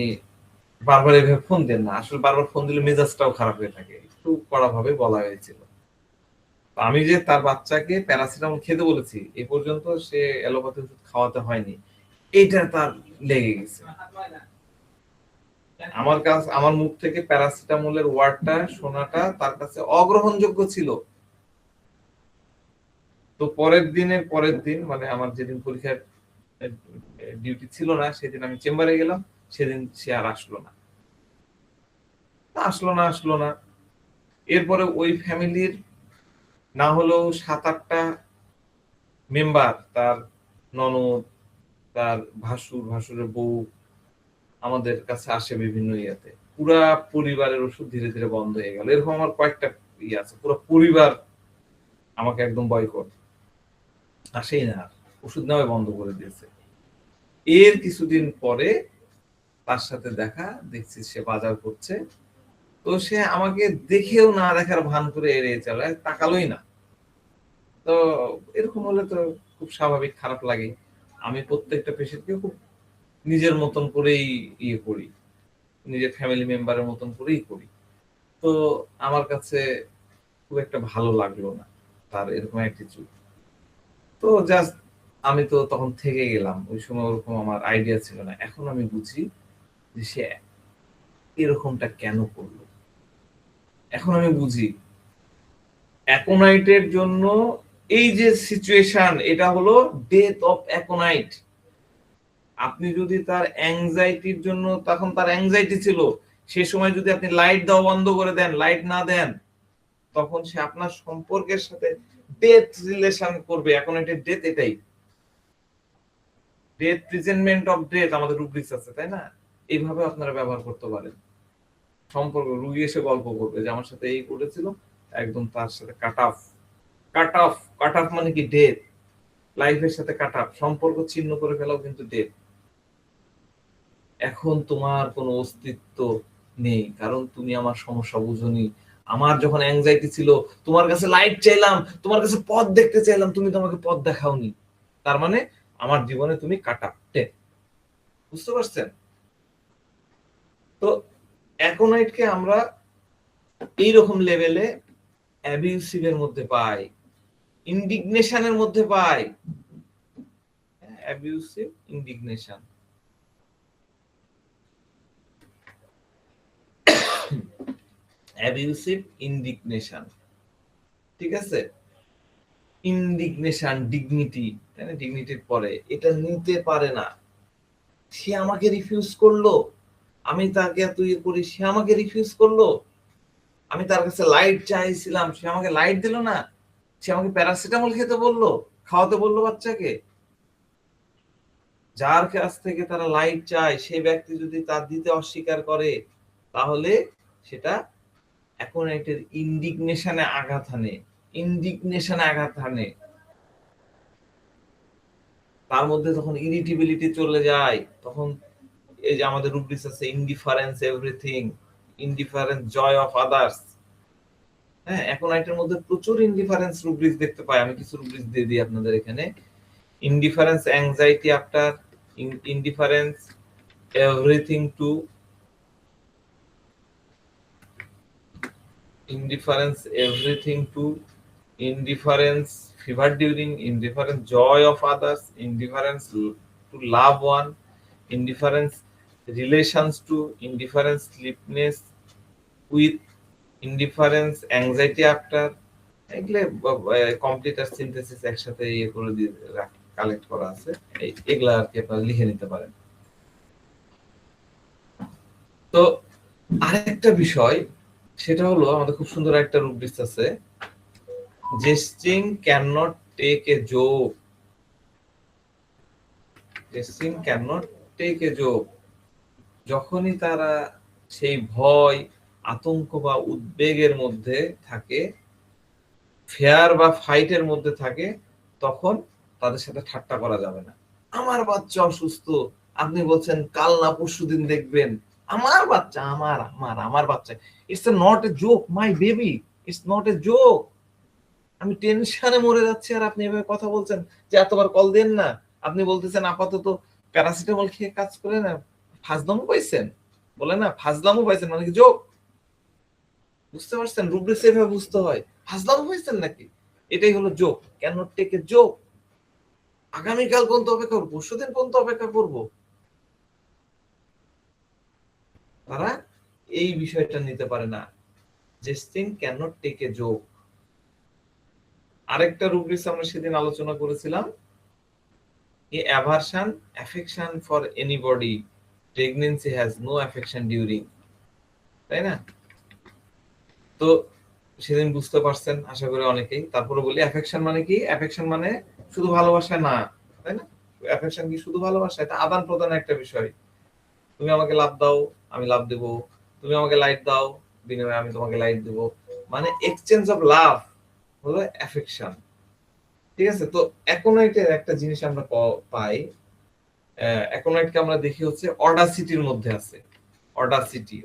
বারবার এভাবে ফোন দেন না। আসলে বারবার ফোন দিলে মেজাজটাও খারাপ হয়ে থাকে। একটু কড়াভাবে বলা হয়েছিল। তো আমি যে তার বাচ্চাকে প্যারাসিটামল খেতে বলেছি, এ পর্যন্ত সে অ্যালোপ্যাথি ওষুধ খাওয়াতে হয়নি। এইটা তার লেগে গেছে। আমার মুখ থেকে প্যারাসিটামলের ওয়ার্ডটা শোনাটা তার কাছে অগ্রহণযোগ্য ছিল। তো পরের দিন মানে আমার যেদিন পরীক্ষার ডিউটি ছিল না, সেদিন আমি চেম্বারে গেলাম, সেদিন সে আর আসলো না। এরপরে ওই ফ্যামিলির না হলেও 7-8টা মেম্বার, তার ননদ, তার ভাসুরের বউ আমাদের কাছে আসে বিভিন্ন ইয়েতে। পুরা পরিবারের ওষুধ ধীরে ধীরে বন্ধ হয়ে গেল। এরকম আমার কয়েকটা ইয়ে আছে, পুরো পরিবার আমাকে একদম বয়কট, আসেই না, ওষুধ নেওয়া বন্ধ করে দিয়েছে। এর কিছুদিন পরে তার সাথে দেখছি সে বাজার করছে। তো সে আমাকে দেখেও না দেখার ভান করে এড়িয়ে চলে, তাকালোই না। তো এরকম হলে তো খুব স্বাভাবিক, খারাপ লাগে। আমি প্রত্যেকটা পেশেন্টকে খুব নিজের মতন করেই ইয়ে করি, নিজের ফ্যামিলি মেম্বারের মতন করেই করি। তো আমার কাছে খুব একটা ভালো লাগলো না তার এরকম অ্যাটিটিউড। তো জাস্ট আমি তো তখন থেকে গেলাম। ওই সময় ওরকম আমার আইডিয়া ছিল না। এখন আমি বুঝি যে সে এরকমটা কেন করলো। এখন আমি বুঝি অ্যাকোনাইটের জন্য এই যে সিচুয়েশন, এটা হলো ডেথ অফ অ্যাকোনাইট। আপনি যদি তার অ্যাংজাইটির জন্য, তখন তার অ্যাংজাইটি ছিল, সে সময় যদি আপনি লাইট দেওয়া বন্ধ করে দেন, লাইট না দেন, তখন সে আপনার সম্পর্কের সাথে ডেথ রিলেশন করবে। অ্যাকোনাইটের ডেথ এটাই। ডেথ প্রেজেন্টমেন্ট অফ ডেথ আমাদের রুব্রিক্স আছে, তাই না? এইভাবে আপনারা ব্যবহার করতে পারেন। সম্পর্ক, রুগী এসে গল্প করবে যে আমার সাথে এই করেছিল, একদম তার সাথে কাট অফ মানে কি? ডেথ। লাইফের সাথে কাট অফ, সম্পর্ক ছিন্ন করে ফেলাও কিন্তু ডেথ। এখন তোমার কোনো অস্তিত্ব নেই, কারণ তুমি আমার সমস্যা বুঝোনি। আমার যখন অ্যাংজাইটি ছিল, তোমার কাছে লাইট চাইলাম, তোমার কাছে পথ দেখতে চাইলাম, তুমি তো আমাকে পথ দেখাওনি। তার মানে আমার জীবনে তুমি কাট অফ, ডেথ। বুঝতে পারছেন? তো অ্যাকোনাইটকে আমরা এইরকম লেভেলে অ্যাবিউসিভের মধ্যে পাই, ইন্ডিগনেশনের মধ্যে পাই। অ্যাবিউসিভ, ইন্ডিগনেশন। অ্যাবিউসিভ, ইন্ডিগনেশন। ঠিক আছে? ইন্ডিগনেশন, ডিগনিটি, তাই না? ডিগনিটির পরে এটা নিতে পারে না। সে আমাকে রিফিউজ করলো, আমি তাকে এত ইয়ে করি, সে আমাকে রিফিউজ করলো। আমি তার কাছে লাইট চাইছিলাম, সে আমাকে লাইট দিল না। সে আমাকে প্যারাসিটামল খেতে বললো, খাওয়াতে বললো বাচ্চাকে। যার কাছ থেকে তারা লাইট চায়, সেই ব্যক্তি যদি তার দিতে অস্বীকার করে, তাহলে সেটা এখন একটা ইন্ডিগনেশনে আঘাত হানে। তার মধ্যে তখন ইরিটেবিলিটি চলে যায়। তখন এই যে আমাদের রুব্রিক্স আছে, indifference everything, indifference joy of others. হ্যাঁ, এখন এটার মধ্যে প্রচুর ইনডিফারেন্স রুব্রিক্স দেখতে পাই। আমি কিছু রুব্রিক্স দিয়ে দিই আপনাদের এখানে। Indifference anxiety after, indifference everything to, indifference everything to, indifference fever during, indifference joy of others, indifference to love one, indifference relations to, indifference sleepiness with, indifference anxiety after। এগুলো complete আর synthesis একসাথে ইয়ে করে দিয়ে collect করা আছে। এগুলা আর কি আপনারা লিখে নিতে পারেন। তো আরেকটা বিষয়, সেটা হলো আমাদের খুব সুন্দর একটা রুব্রিক্স আছে, jesting cannot take a joke, jesting cannot take a joke। যখনই তারা সেই ভয় আতঙ্ক বা উদ্বেগের মধ্যে থাকে, ফেয়ার বা ফাইটের মধ্যে থাকে, তখন তাদের সাথে ঠাট্টা করা যাবে না। আমার বাচ্চা অসুস্থ, আপনি বলছেন কাল না পরশুদিন দেখবেন। আমার বাচ্চা, আমার বাচ্চা, it's not a joke my baby, it's not a joke. আমি টেনশনে মরে যাচ্ছি আর আপনি এভাবে কথা বলছেন যে এতবার কল দেন না। আপনি বলতেছেন আপাতত প্যারাসিটামল খেয়ে কাজ করে না। ফাজলামও পাইছেন, বলে না ফাজলামও পাইছেন মানে কি জোক? বুঝতে পারছেন? রুব্রিক্স এভাবে বুঝতে হয়। ফাজলামও পাইছেন নাকি? এটাই হলো জোক। কেন টেক এ জোক? আগামীকাল পর্যন্ত অপেক্ষা করবো, পরশুদিন পর্যন্ত অপেক্ষা করবো? তারা এই বিষয়টা নিতে পারে না। Jesting cannot take a joke. আরেকটা রুব্রিক্স আমরা সেদিন আলোচনা করেছিলাম, aversion affection for anybody, pregnancy has no affection during, তাই না? তো সেদিন বুঝতে পারছেন আশা করি অনেকেই। তারপরে বলি অ্যাফেকশন মানে কি? অ্যাফেকশন মানে শুধু ভালোবাসা না, তাই না? অ্যাফেকশন কি শুধু ভালোবাসা? এটা আদান প্রদানের একটা বিষয়। তুমি আমাকে লাভ দাও, আমি লাভ দেব। তুমি আমাকে লাইট দাও, বিনিময়ে আমি তোমাকে লাইট দেব। মানে এক্সচেঞ্জ অফ লাভ হলো অ্যাফেকশন। ঠিক আছে? তো অ্যাকোনাইটের একটা জিনিস আমরা পাই, অ্যাকোনাইটকে আমরা দেখি হচ্ছে অডাসিটির মধ্যে আছে।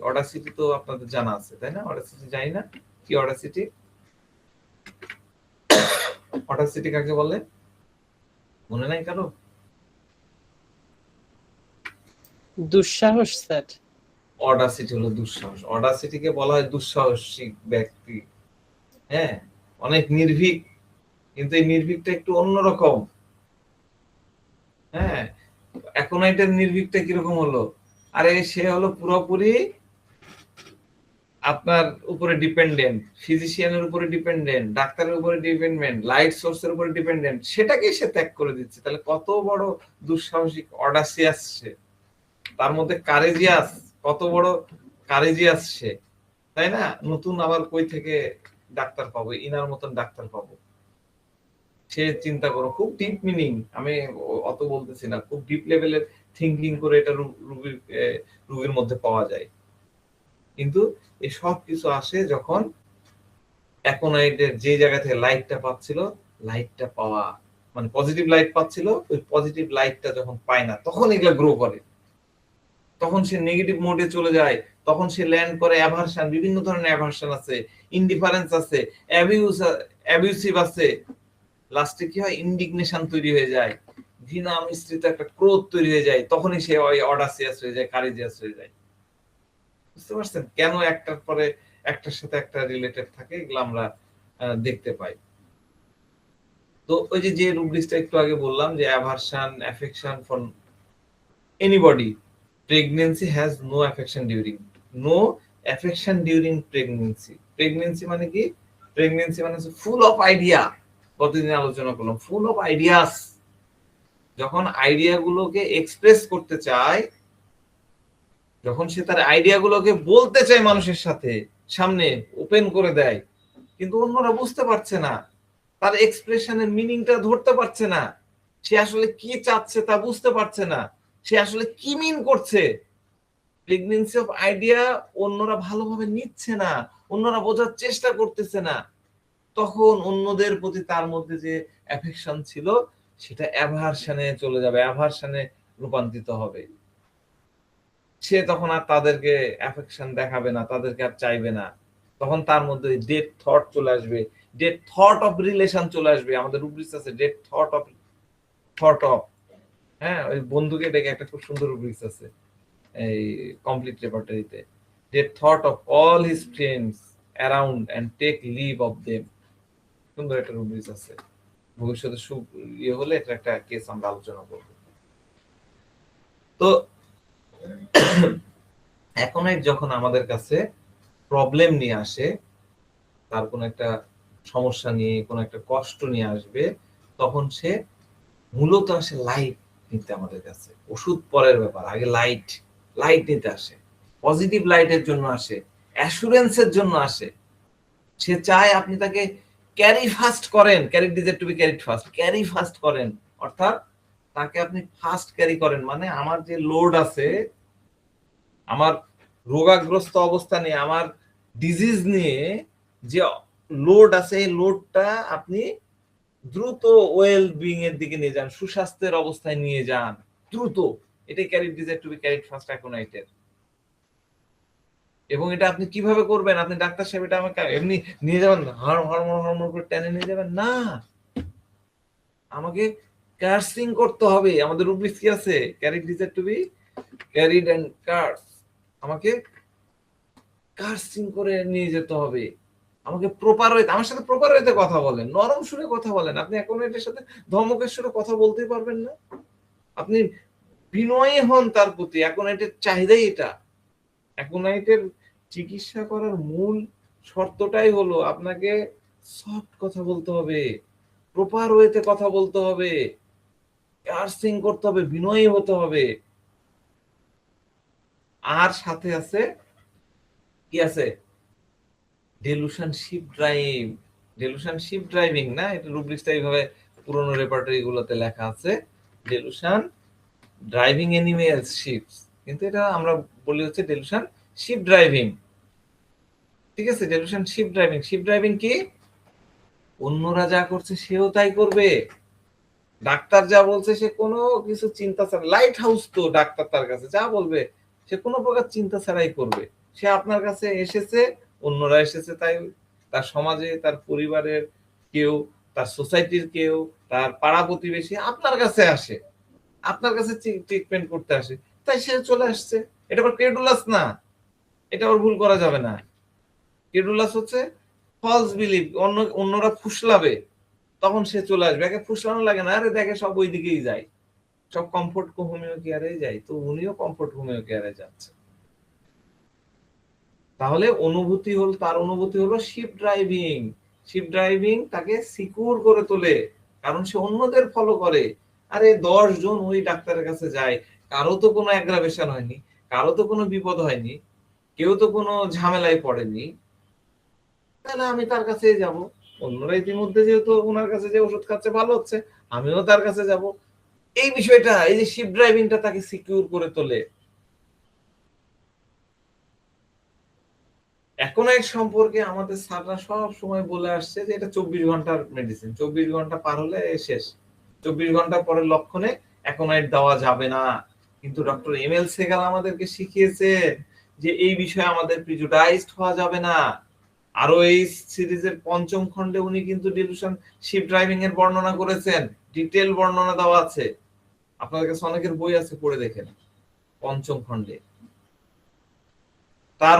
অডাসিটি তো আপনাদের জানা আছে, তাই না? অডাসিটি জানি না কি অডাসিটি? অডাসিটি কাকে বলে মনে নাই কারো? দুঃসাহস স্যার। অডাসিটি হলো দুঃসাহস। অডাসিটিকে বলা হয় দুঃসাহসিক ব্যক্তি। হ্যাঁ, অনেক নির্ভীক, কিন্তু এই নির্ভীকটা একটু অন্যরকম। হ্যাঁ, অ্যাকোনাইটের নির্ভীকটা কিরকম হলো? আরে সে হলো পুরোপুরি আপনার উপরে ডিপেন্ডেন্ট, ফিজিশিয়ানের উপরে ডিপেন্ডেন্ট, ডাক্তারের উপরে ডিপেন্ডেন্ট, লাইট সোর্সের উপরে ডিপেন্ডেন্ট, সেটাকে সে ত্যাগ করে দিচ্ছে। তাহলে কত বড় দুঃসাহসিক, অডাসিয়াস সে, তার মধ্যে কারেজিয়াস, কত বড় কারেজিয়াস সে, তাই না? নতুন আবার কই থেকে ডাক্তার পাবো, ইনার মতন ডাক্তার পাবো? সে চিন্তা করো, খুব ডিপ মিনিং, আমি অত বলতেছি না, খুব ডিপ লেভেলের থিঙ্কিং করে এটা রোগীর মধ্যে পাওয়া যায়। কিন্তু এই সব কিছু আসে যখন অ্যাকোনাইটের যে জায়গা থেকে লাইটটা পাচ্ছিল, লাইটটা পাওয়া মানে পজিটিভ লাইট পাচ্ছিল, ওই পজিটিভ লাইটটা যখন পায় না, তখন এগুলা গ্রো করে। তখন সে নেগেটিভ মোডে চলে যায়, তখন সে ল্যান্ড করে অ্যাভারশন, বিভিন্ন ধরনের অ্যাভারশন আছে, ইনডিফারেন্স আছে, অ্যাবিউসিভ আছে। লাস্টে কি হয়? ইন্ডিগনেশন তৈরি হয়ে যায়, ঘৃণা মিশ্রিত একটা ক্রোধ তৈরি হয়ে যায়। তখনই সে ওই অডাসিয়াস হয়ে যায়, কারেজিয়াস হয়ে যায়। বুঝতে পারছেন কেন একটার পরে একটার সাথে একটা রিলেটেড থাকে? এগুলো আমরা দেখতে পাই। তো ওই যে রুব্রিক্সটা একটু আগে বললাম যে aversion affection for anybody, pregnancy has no affection during. No affection during pregnancy. Pregnancy মানে কি? প্রেগন্যান্সি মানে ফুল অফ আইডিয়া। কতদিন আলোচনা করলাম, ফুল অফ আইডিয়াস। যখন আইডিয়া গুলোকে এক্সপ্রেস করতে চায়, যখন সে তার আইডিয়া গুলোকে বলতে চায় মানুষের সাথে, সামনে ওপেন করে দেয়, কিন্তু অন্যরা বুঝতে পারছে না, তার এক্সপ্রেশনের মিনিংটা ধরতে পারছে না, সে আসলে কি চাচ্ছে তা বুঝতে পারছে না, সে আসলে কি মিন করছে। প্রেগন্যান্সি অফ আইডিয়া অন্যরা ভালোভাবে নিচ্ছে না, অন্যরা বোঝার চেষ্টা করতেছে না। তখন অন্যদের প্রতি তার মধ্যে যে অ্যাফেকশন ছিল, সেটা অ্যাভারশনে চলে যাবে, অ্যাভারশনে রূপান্তরিত হবে। সে তখন আর তাদেরকে অ্যাফেকশন দেখাবে না, তাদেরকে আর চাইবে না। তখন তার মধ্যে ডেড থট চলে আসবে, ডেড থট অফ রিলেশন চলে আসবে। আমাদের রুব্রিক্স আছে ডেড থট অফ। হ্যাঁ, ওই বন্ধুকে ডেকে একটা খুব সুন্দর রুব্রিক্স আছে এই কমপ্লিট রেপার্টরিতে, dead thought of all his friends around and take leave of them. সুন্দর একটা রুব্রিক্স আছে। ভবিষ্যতে ইয়ে হলে এটা একটা কেস আমরা আলোচনা করব। তো অ্যাকোনাইট যখন আমাদের কাছে প্রবলেম নিয়ে আসে, তার কোন একটা সমস্যা নিয়ে, কোন একটা কষ্ট নিয়ে আসবে, তখন সে মূলত আসে লাইট নিতে আমাদের কাছে। ওষুধ পরের ব্যাপার, আগে লাইট নিতে আসে, পজিটিভ লাইটের জন্য আসে, অ্যাসুরেন্সের জন্য আসে। সে চায় আপনি তাকে ক্যারি ফাস্ট করেন, carry desire to be carried fast, carry fast করেন, অর্থাৎ তাকে আপনি ফাস্ট ক্যারি করেন। মানে আমার যে লোড আছে, আমার রোগাগ্রস্ত অবস্থা নিয়ে, আমার ডিজিজ নিয়ে যে লোড আছে, এই লোডটা আপনি দ্রুত ওয়েল বিং এর দিকে নিয়ে যান, সুস্বাস্থ্যের অবস্থায় নিয়ে যান দ্রুত। এটাই carried desire to be carried fast অ্যাকোনাইটের। এবং এটা আপনি কিভাবে করবেন? আপনি ডাক্তার সাহেব এটা আমাকে এমনি নিয়ে যাবেন, হরমোন হরমোন করে টেনে নিয়ে যাবেন না, আমাকে কার্সিং করতে হবে। আমাদের রুব্রিক কি আছে? Carried desire to be carried and curse. আমাকে কার্সিং করে নিয়ে যেতে হবে, আমাকে প্রপার ওয়েতে, আমার সাথে প্রপার ওয়েতে কথা বলেন, নরম সুরে কথা বলেন। আপনি অ্যাকোনাইটের সাথে ধমকের সুরে কথা বলতেই পারবেন না। আপনি বিনয়ী হন তার প্রতি। অ্যাকোনাইটের চাহিদাই এটা। অ্যাকোনাইটের চিকিৎসা করার মূল শর্তটাই হলো আপনাকে সফট কথা বলতে হবে, প্রপার ওয়েতে কথা বলতে হবে, কার্সিং করতে হবে, বিনয়ী হতে হবে। আর সাথে আছে কি আছে? ডেলুশনশিপ ড্রাইভ। ডেলুশনশিপ ড্রাইভিং না, এটা রুব্রিক্সটা এইভাবে পুরনো রেপার্টরি গুলোতে লেখা আছে, ডেলুশন ড্রাইভিং অ্যানিমেলস শিপস, কিন্তু এটা আমরা বলি হচ্ছে ডেলুশন শিপ ড্রাইভিং। ঠিক আছে? Delusion ship driving. Ship driving কি? অন্যরা যা করছে সেও তাই করবে, ডাক্তার যা বলছে সে কোনো কিছু চিন্তা ছাড়া, লাইট হাউস তো ডাক্তার, তার কাছে যা বলবে সে কোনো প্রকার চিন্তা ছাড়াই করবে। সে আপনার কাছে এসেছে, অন্যরা এসেছে তাই, তার সমাজে, তার পরিবারের কেউ, তার সোসাইটির কেউ, তার পাড়া প্রতিবেশী আপনার কাছে আসে, আপনার কাছে ট্রিটমেন্ট করতে আসে, তাই সে চলে আসছে। এটা আবার ক্রেডুলাস না, এটা আবার ভুল করা যাবে না। ক্রেডুলাস হচ্ছে ফলস বিলিভ, অন্যরা ফুসলাবে তখন সে চলে আসবে। একে ফুসলানো লাগে না, আরে দেখে সব ওই দিকেই যায়, সব কমফোর্ট হোমিও কেয়ারে যায়, তো উনিও কমফোর্ট হোমিও কেয়ারে যাচ্ছে। তাহলে অনুভূতি হল, তার অনুভূতি হলো শিপ ড্রাইভিং। শিপ ড্রাইভিং তাকে সিকিউর করে তোলে, কারণ সে অন্যদের ফলো করে। আরে 10 জন ওই ডাক্তারের কাছে যায়, কারো তো কোনো অ্যাগ্রাভেশন হয়নি, কারো তো কোনো বিপদ হয়নি, কেউ তো কোনো ঝামেলায় পড়েনি, তাহলে আমি তার কাছেই যাব। অন্যরা ইতিমধ্যে যেহেতু ওনার কাছে যে ওষুধ খাচ্ছে ভালো হচ্ছে, আমিও তার কাছে যাব। এই বিষয়টা, এই যে শিপ ড্রাইভিংটা তাকে সিকিউর করে তোলে। অ্যাকোনাইট সম্পর্কে আমাদের স্যাররা সব সময় বলে আসছে যে এটা 24 ঘন্টার মেডিসিন, 24 ঘন্টা পার হলে শেষ, 24 ঘন্টা পরের লক্ষণে অ্যাকোনাইট দেওয়া যাবে না। কিন্তু ডক্টর এমএল সেগাল আমাদেরকে শিখিয়েছে যে এই বিষয়ে আমাদের প্রিজুডাইজড হওয়া যাবে না। আরো এই সিরিজের 5ম খণ্ডে উনি কিন্তু ডিলুশন শিপ ড্রাইভিং এর বর্ণনা করেছেন, ডিটেইল বর্ণনা দেওয়া আছে, আপনাদের কাছে অনেকের বই আছে, পড়ে দেখেন 5ম খণ্ডে। তার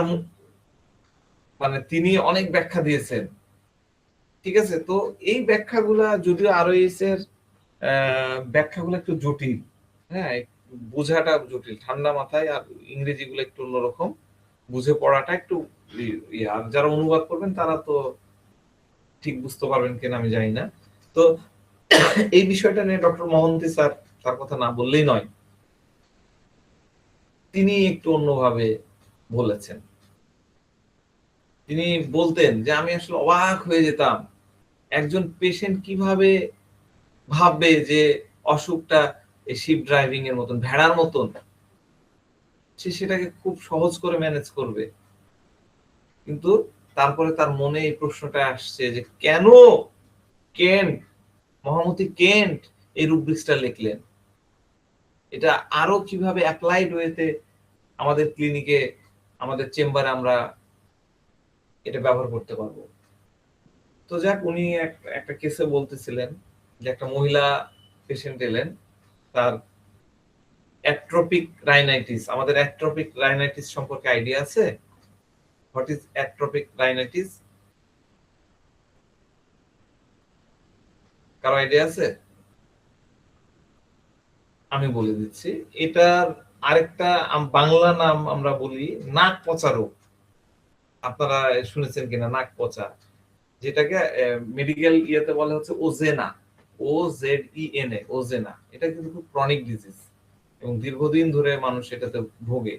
মানে তিনি অনেক ব্যাখ্যা দিয়েছেন। ঠিক আছে? তো এই ব্যাখ্যাগুলা যদিও আরওএইচ এর ব্যাখ্যাগুলো একটু জটিল, হ্যাঁ, বোঝাটা জটিল, ঠান্ডা মাথায়, আর ইংরেজি গুলো একটু অন্যরকম, বুঝে পড়াটা একটু আর যারা অনুবাদ করবেন তারা তো ঠিক বুঝতে পারবেন কিনা আমি জানি না। তো এই বিষয়টা নিয়ে ডক্টর মহন্তি স্যার, তার কথা না বললেই নয়, তিনি একটু অন্যভাবে বলেছেন। তিনি বলতেন যে আমি আসলে অবাক হয়ে যেতাম, একজন পেশেন্ট কিভাবে ভাববে যে অসুখটা এই শিপ ড্রাইভিং এর মতন, ভেড়ার মতন, সে সেটাকে খুব সহজ করে ম্যানেজ করবে। কিন্তু তারপরে তার মনে এই প্রশ্নটা আসছে যে কেন কেন্ট, মহামতি কেন্ট এই রুব্রিক্সটা লিখলেন, এটা আরো কিভাবে অ্যাপ্লাইড ওয়েতে আমাদের ক্লিনিকে, আমাদের চেম্বারে আমরা এটা ব্যবহার করতে পারবো। তো যাক, উনি একটা কেসে বলতেছিলেন যে একটা মহিলা পেশেন্ট এলেন, তার অ্যাট্রোপিক রাইনাইটিস। আমাদের অ্যাট্রোপিক রাইনাইটিস সম্পর্কে আইডিয়া আছে? What is অ্যাট্রোপিক rhinitis? কারো আইডিয়া আছে? আমি বলে দিচ্ছি। এটার আরেকটা বাংলা নাম আমরা বলি নাক পচা রোগ। আপনারা শুনেছেন কিনা নাক পচা, যেটাকে মেডিকেল ইয়েতে বলা হচ্ছে ওজেনা, OZENA, ওজেনা। এটা কিন্তু খুব ক্রনিক ডিজিজ এবং দীর্ঘদিন ধরে মানুষ এটাতে ভোগে,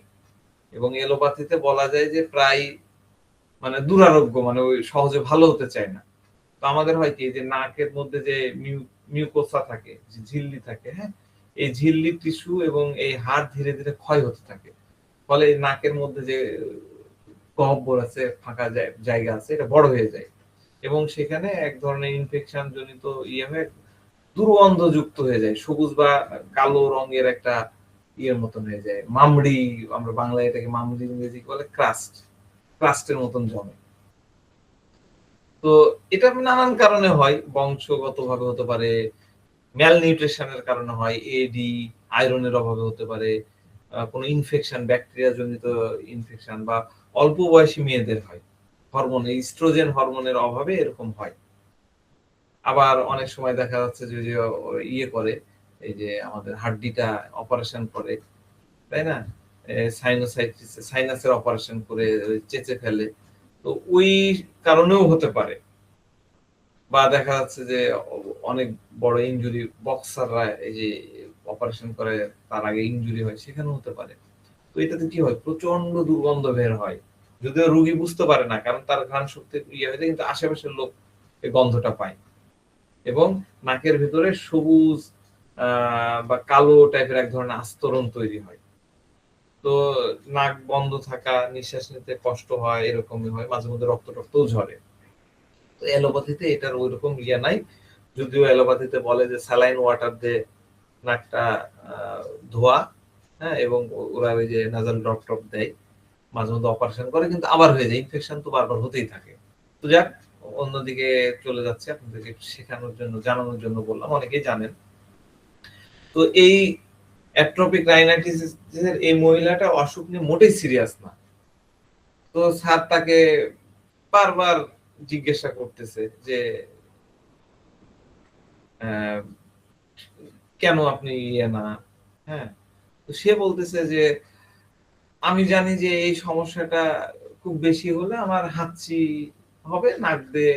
এবং এলোপ্যাথিতে বলা যায় যে প্রায় মানে দুরারোগ্য, মানে ওই সহজে ভালো হতে চায় না। তো আমাদের হয় কি, যে নাকের মধ্যে যে মিউকোসা থাকে, যে ঝিল্লি থাকে, হ্যাঁ, এই ঝিল্লি টিস্যু এবং এই হাড় ধীরে ধীরে ক্ষয় হতে থাকে, ফলে নাকের মধ্যে যে গহ্বর আছে, ফাঁকা জায়গা আছে, এটা বড় হয়ে যায় এবং সেখানে এক ধরনের ইনফেকশন জনিত হয়ে দুর্গন্ধযুক্ত হয়ে যায়, সবুজ বা কালো রঙের একটা মতন হয়ে যায়, মামড়ি, আমরা বাংলায় এটাকে মামড়ি, ইংরেজি বলে ক্রাস্টের মতন জমে। তো এটা নানান কারণে হয়, বংশগতভাবে হতে পারে, ম্যালনিউট্রিশনের কারণে হয়, এডি, আয়রনের অভাবে হতে পারে, কোনো ইনফেকশন, ব্যাকটেরিয়া জনিত ইনফেকশন, বা অল্প বয়সী মেয়েদের হয়, হরমোন, ইস্ট্রোজেন হরমোনের অভাবে এরকম হয়। আবার অনেক সময় দেখা যাচ্ছে যে করে, এই যে আমাদের হাড্ডিটা অপারেশন করে, তাই না, সাইনোসাইটিস, সাইনাসের অপারেশন করে চেঁচে ফেলে, তো ওই কারণেও হতে পারে। বা দেখা যাচ্ছে যে অনেক বড় ইনজুরি, বক্সাররা এই যে অপারেশন করে তার আগে ইনজুরি হয়, সেখানেও হতে পারে। তো এটাতে কি হয়, প্রচন্ড দুর্গন্ধ বের হয়, যদিও রোগী বুঝতে পারে না, কারণ তার ঘ্রাণ শক্তি হয়ে যায়, কিন্তু আশেপাশের লোক এই গন্ধটা পায় এবং নাকের ভিতরে সবুজ বা কালো টাইপের এক ধরনের আস্তরণ তৈরি হয়। তো নাক বন্ধ থাকা, নিঃশ্বাস নিতে কষ্ট হয়, এরকমই হয়, মাঝে মধ্যে রক্তও ঝরে। তো অ্যালোপ্যাথিতে এটার ওইরকম নাই, যদিও অ্যালোপ্যাথিতে বলে যে স্যালাইন ওয়াটার দিয়ে নাকটা ধোয়া, হ্যাঁ, এবং ওরা ওই যে নাজাল ড্রপ দেয়, মাঝে মধ্যে অপারেশন করে, কিন্তু আবার হয়ে যায়, ইনফেকশন তো বারবার হতেই থাকে। তো যাক, অন্যদিকে চলে যাচ্ছে, আপনাদেরকে শেখানোর জন্য, জানানোর জন্য বললাম, অনেকেই জানেন। তো এই অ্যাট্রোপিক রাইনাইটিসের এই মহিলাটা অসুখ নিয়ে মোটেই সিরিয়াস না। তো স্যার তাকে বারবার জিজ্ঞাসা করতেছে যে কেন আপনি না, হ্যাঁ, তো সে বলতেছে যে আমি জানি যে এই সমস্যাটা খুব বেশি হলে আমার হাঁচি হবে, নাক দিয়ে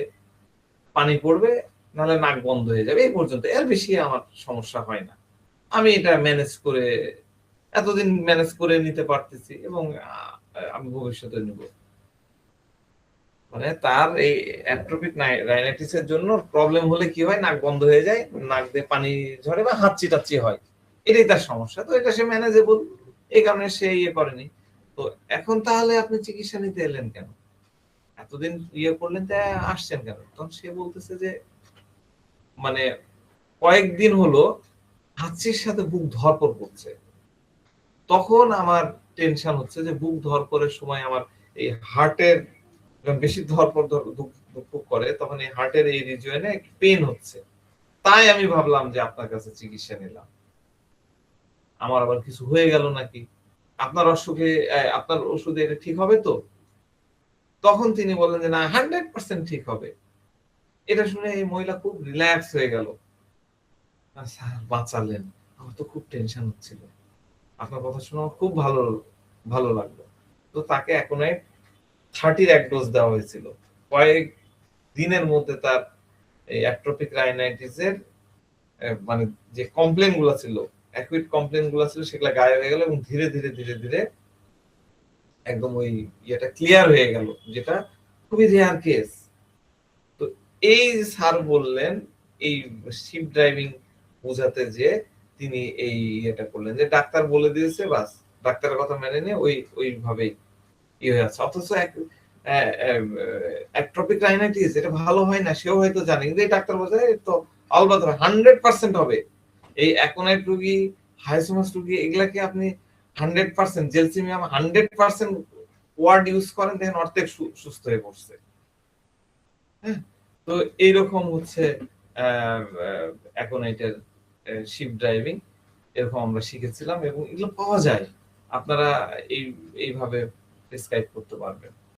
পানি পড়বে, নাহলে নাক বন্ধ হয়ে যাবে, এই পর্যন্ত, এর বেশি আমার সমস্যা হয় না, আমি এটা এতদিন ম্যানেজ করে নিতে পারতেছি এবং আমি ভবিষ্যতে নিব। মানে তার এই অ্যাট্রোপিক রাইনাইটিসের জন্য প্রবলেম হলে কি হয়, নাক বন্ধ হয়ে যায়, নাক দিয়ে পানি ঝরে বা হাঁচি টাচ্ছি হয়, এটাই তার সমস্যা। তো এটা সে ম্যানেজেবল, এই কারণে সে করেনি। তো এখন তাহলে আপনি চিকিৎসা নিতে এলেন কেন, এতদিন করলেন, তাই আসছেন কেন? তখন সে বলতেছে যে মানে কয়েকদিন হলো হাঁচির সাথে বুক ধড়ফড় করছে, তখন আমার টেনশন হচ্ছে যে বুক ধড়ফড়ের সময় আমার এই হার্টের বেশি ধড়ফড় ধুকপুক করে, তখন এই হার্টের এই রিজিয়নে পেন হচ্ছে, তাই আমি ভাবলাম যে আপনার কাছে চিকিৎসা নিলাম, আমার আবার কিছু হয়ে গেল নাকি, আপনার অসুখে, আপনার ওষুধে এটা ঠিক হবে তো? তখন তিনি বললেন যে না, 100% ঠিক হবে। এটা শুনে এই মহিলা খুব রিল্যাক্স হয়ে গেল, স্যার বাঁচালেন, আমার তো খুব টেনশন হচ্ছিল, আপনার কথা শুনে আমার খুব ভালো ভালো লাগলো। তো তাকে এখন 30 এক ডোজ দেওয়া হয়েছিল, কয়েক দিনের মধ্যে তার এই অ্যাট্রোপিক রাইনাইটিসের মানে যে কমপ্লেন গুলা ছিল, অ্যাকুইট কমপ্লেন গুলা ছিল, সেগুলা গায়েব হয়ে গেল এবং ধীরে ধীরে ধীরে ধীরে একদম ওই ক্লিয়ার হয়ে গেল, যেটা খুবই রেয়ার কেস। তো এই স্যার বললেন, এই শিপ ড্রাইভিং বোঝাতে যে তিনি এই করলেন যে ডাক্তার বলে দিয়েছে, বাস ডাক্তারের কথা মেনে নিয়ে ওইভাবেই হয়ে আছে। অথচ অ্যাট্রোপিক রাইনাইটিস এটা ভালো হয় না, সেও হয়তো জানে, কিন্তু এই ডাক্তার বলছে তো আলবাত 100% হবে। এই অ্যাকোনাইট রোগী, হাইসোমাস রোগী, এগুলাকে আপনি 100% জেলসিমিয়াম 100% ওয়ার্ড ইউজ করেন, দেখেন অর্ধেক সুস্থ হয়ে পড়ছে। হ্যাঁ, তো এইরকম হচ্ছে অ্যাকোনাইটের শিপ ড্রাইভিং, এরকম আমরা শিখেছিলাম এবং এগুলো পাওয়া যায়, আপনারা এইভাবে প্রেসক্রাইব করতে পারবেন।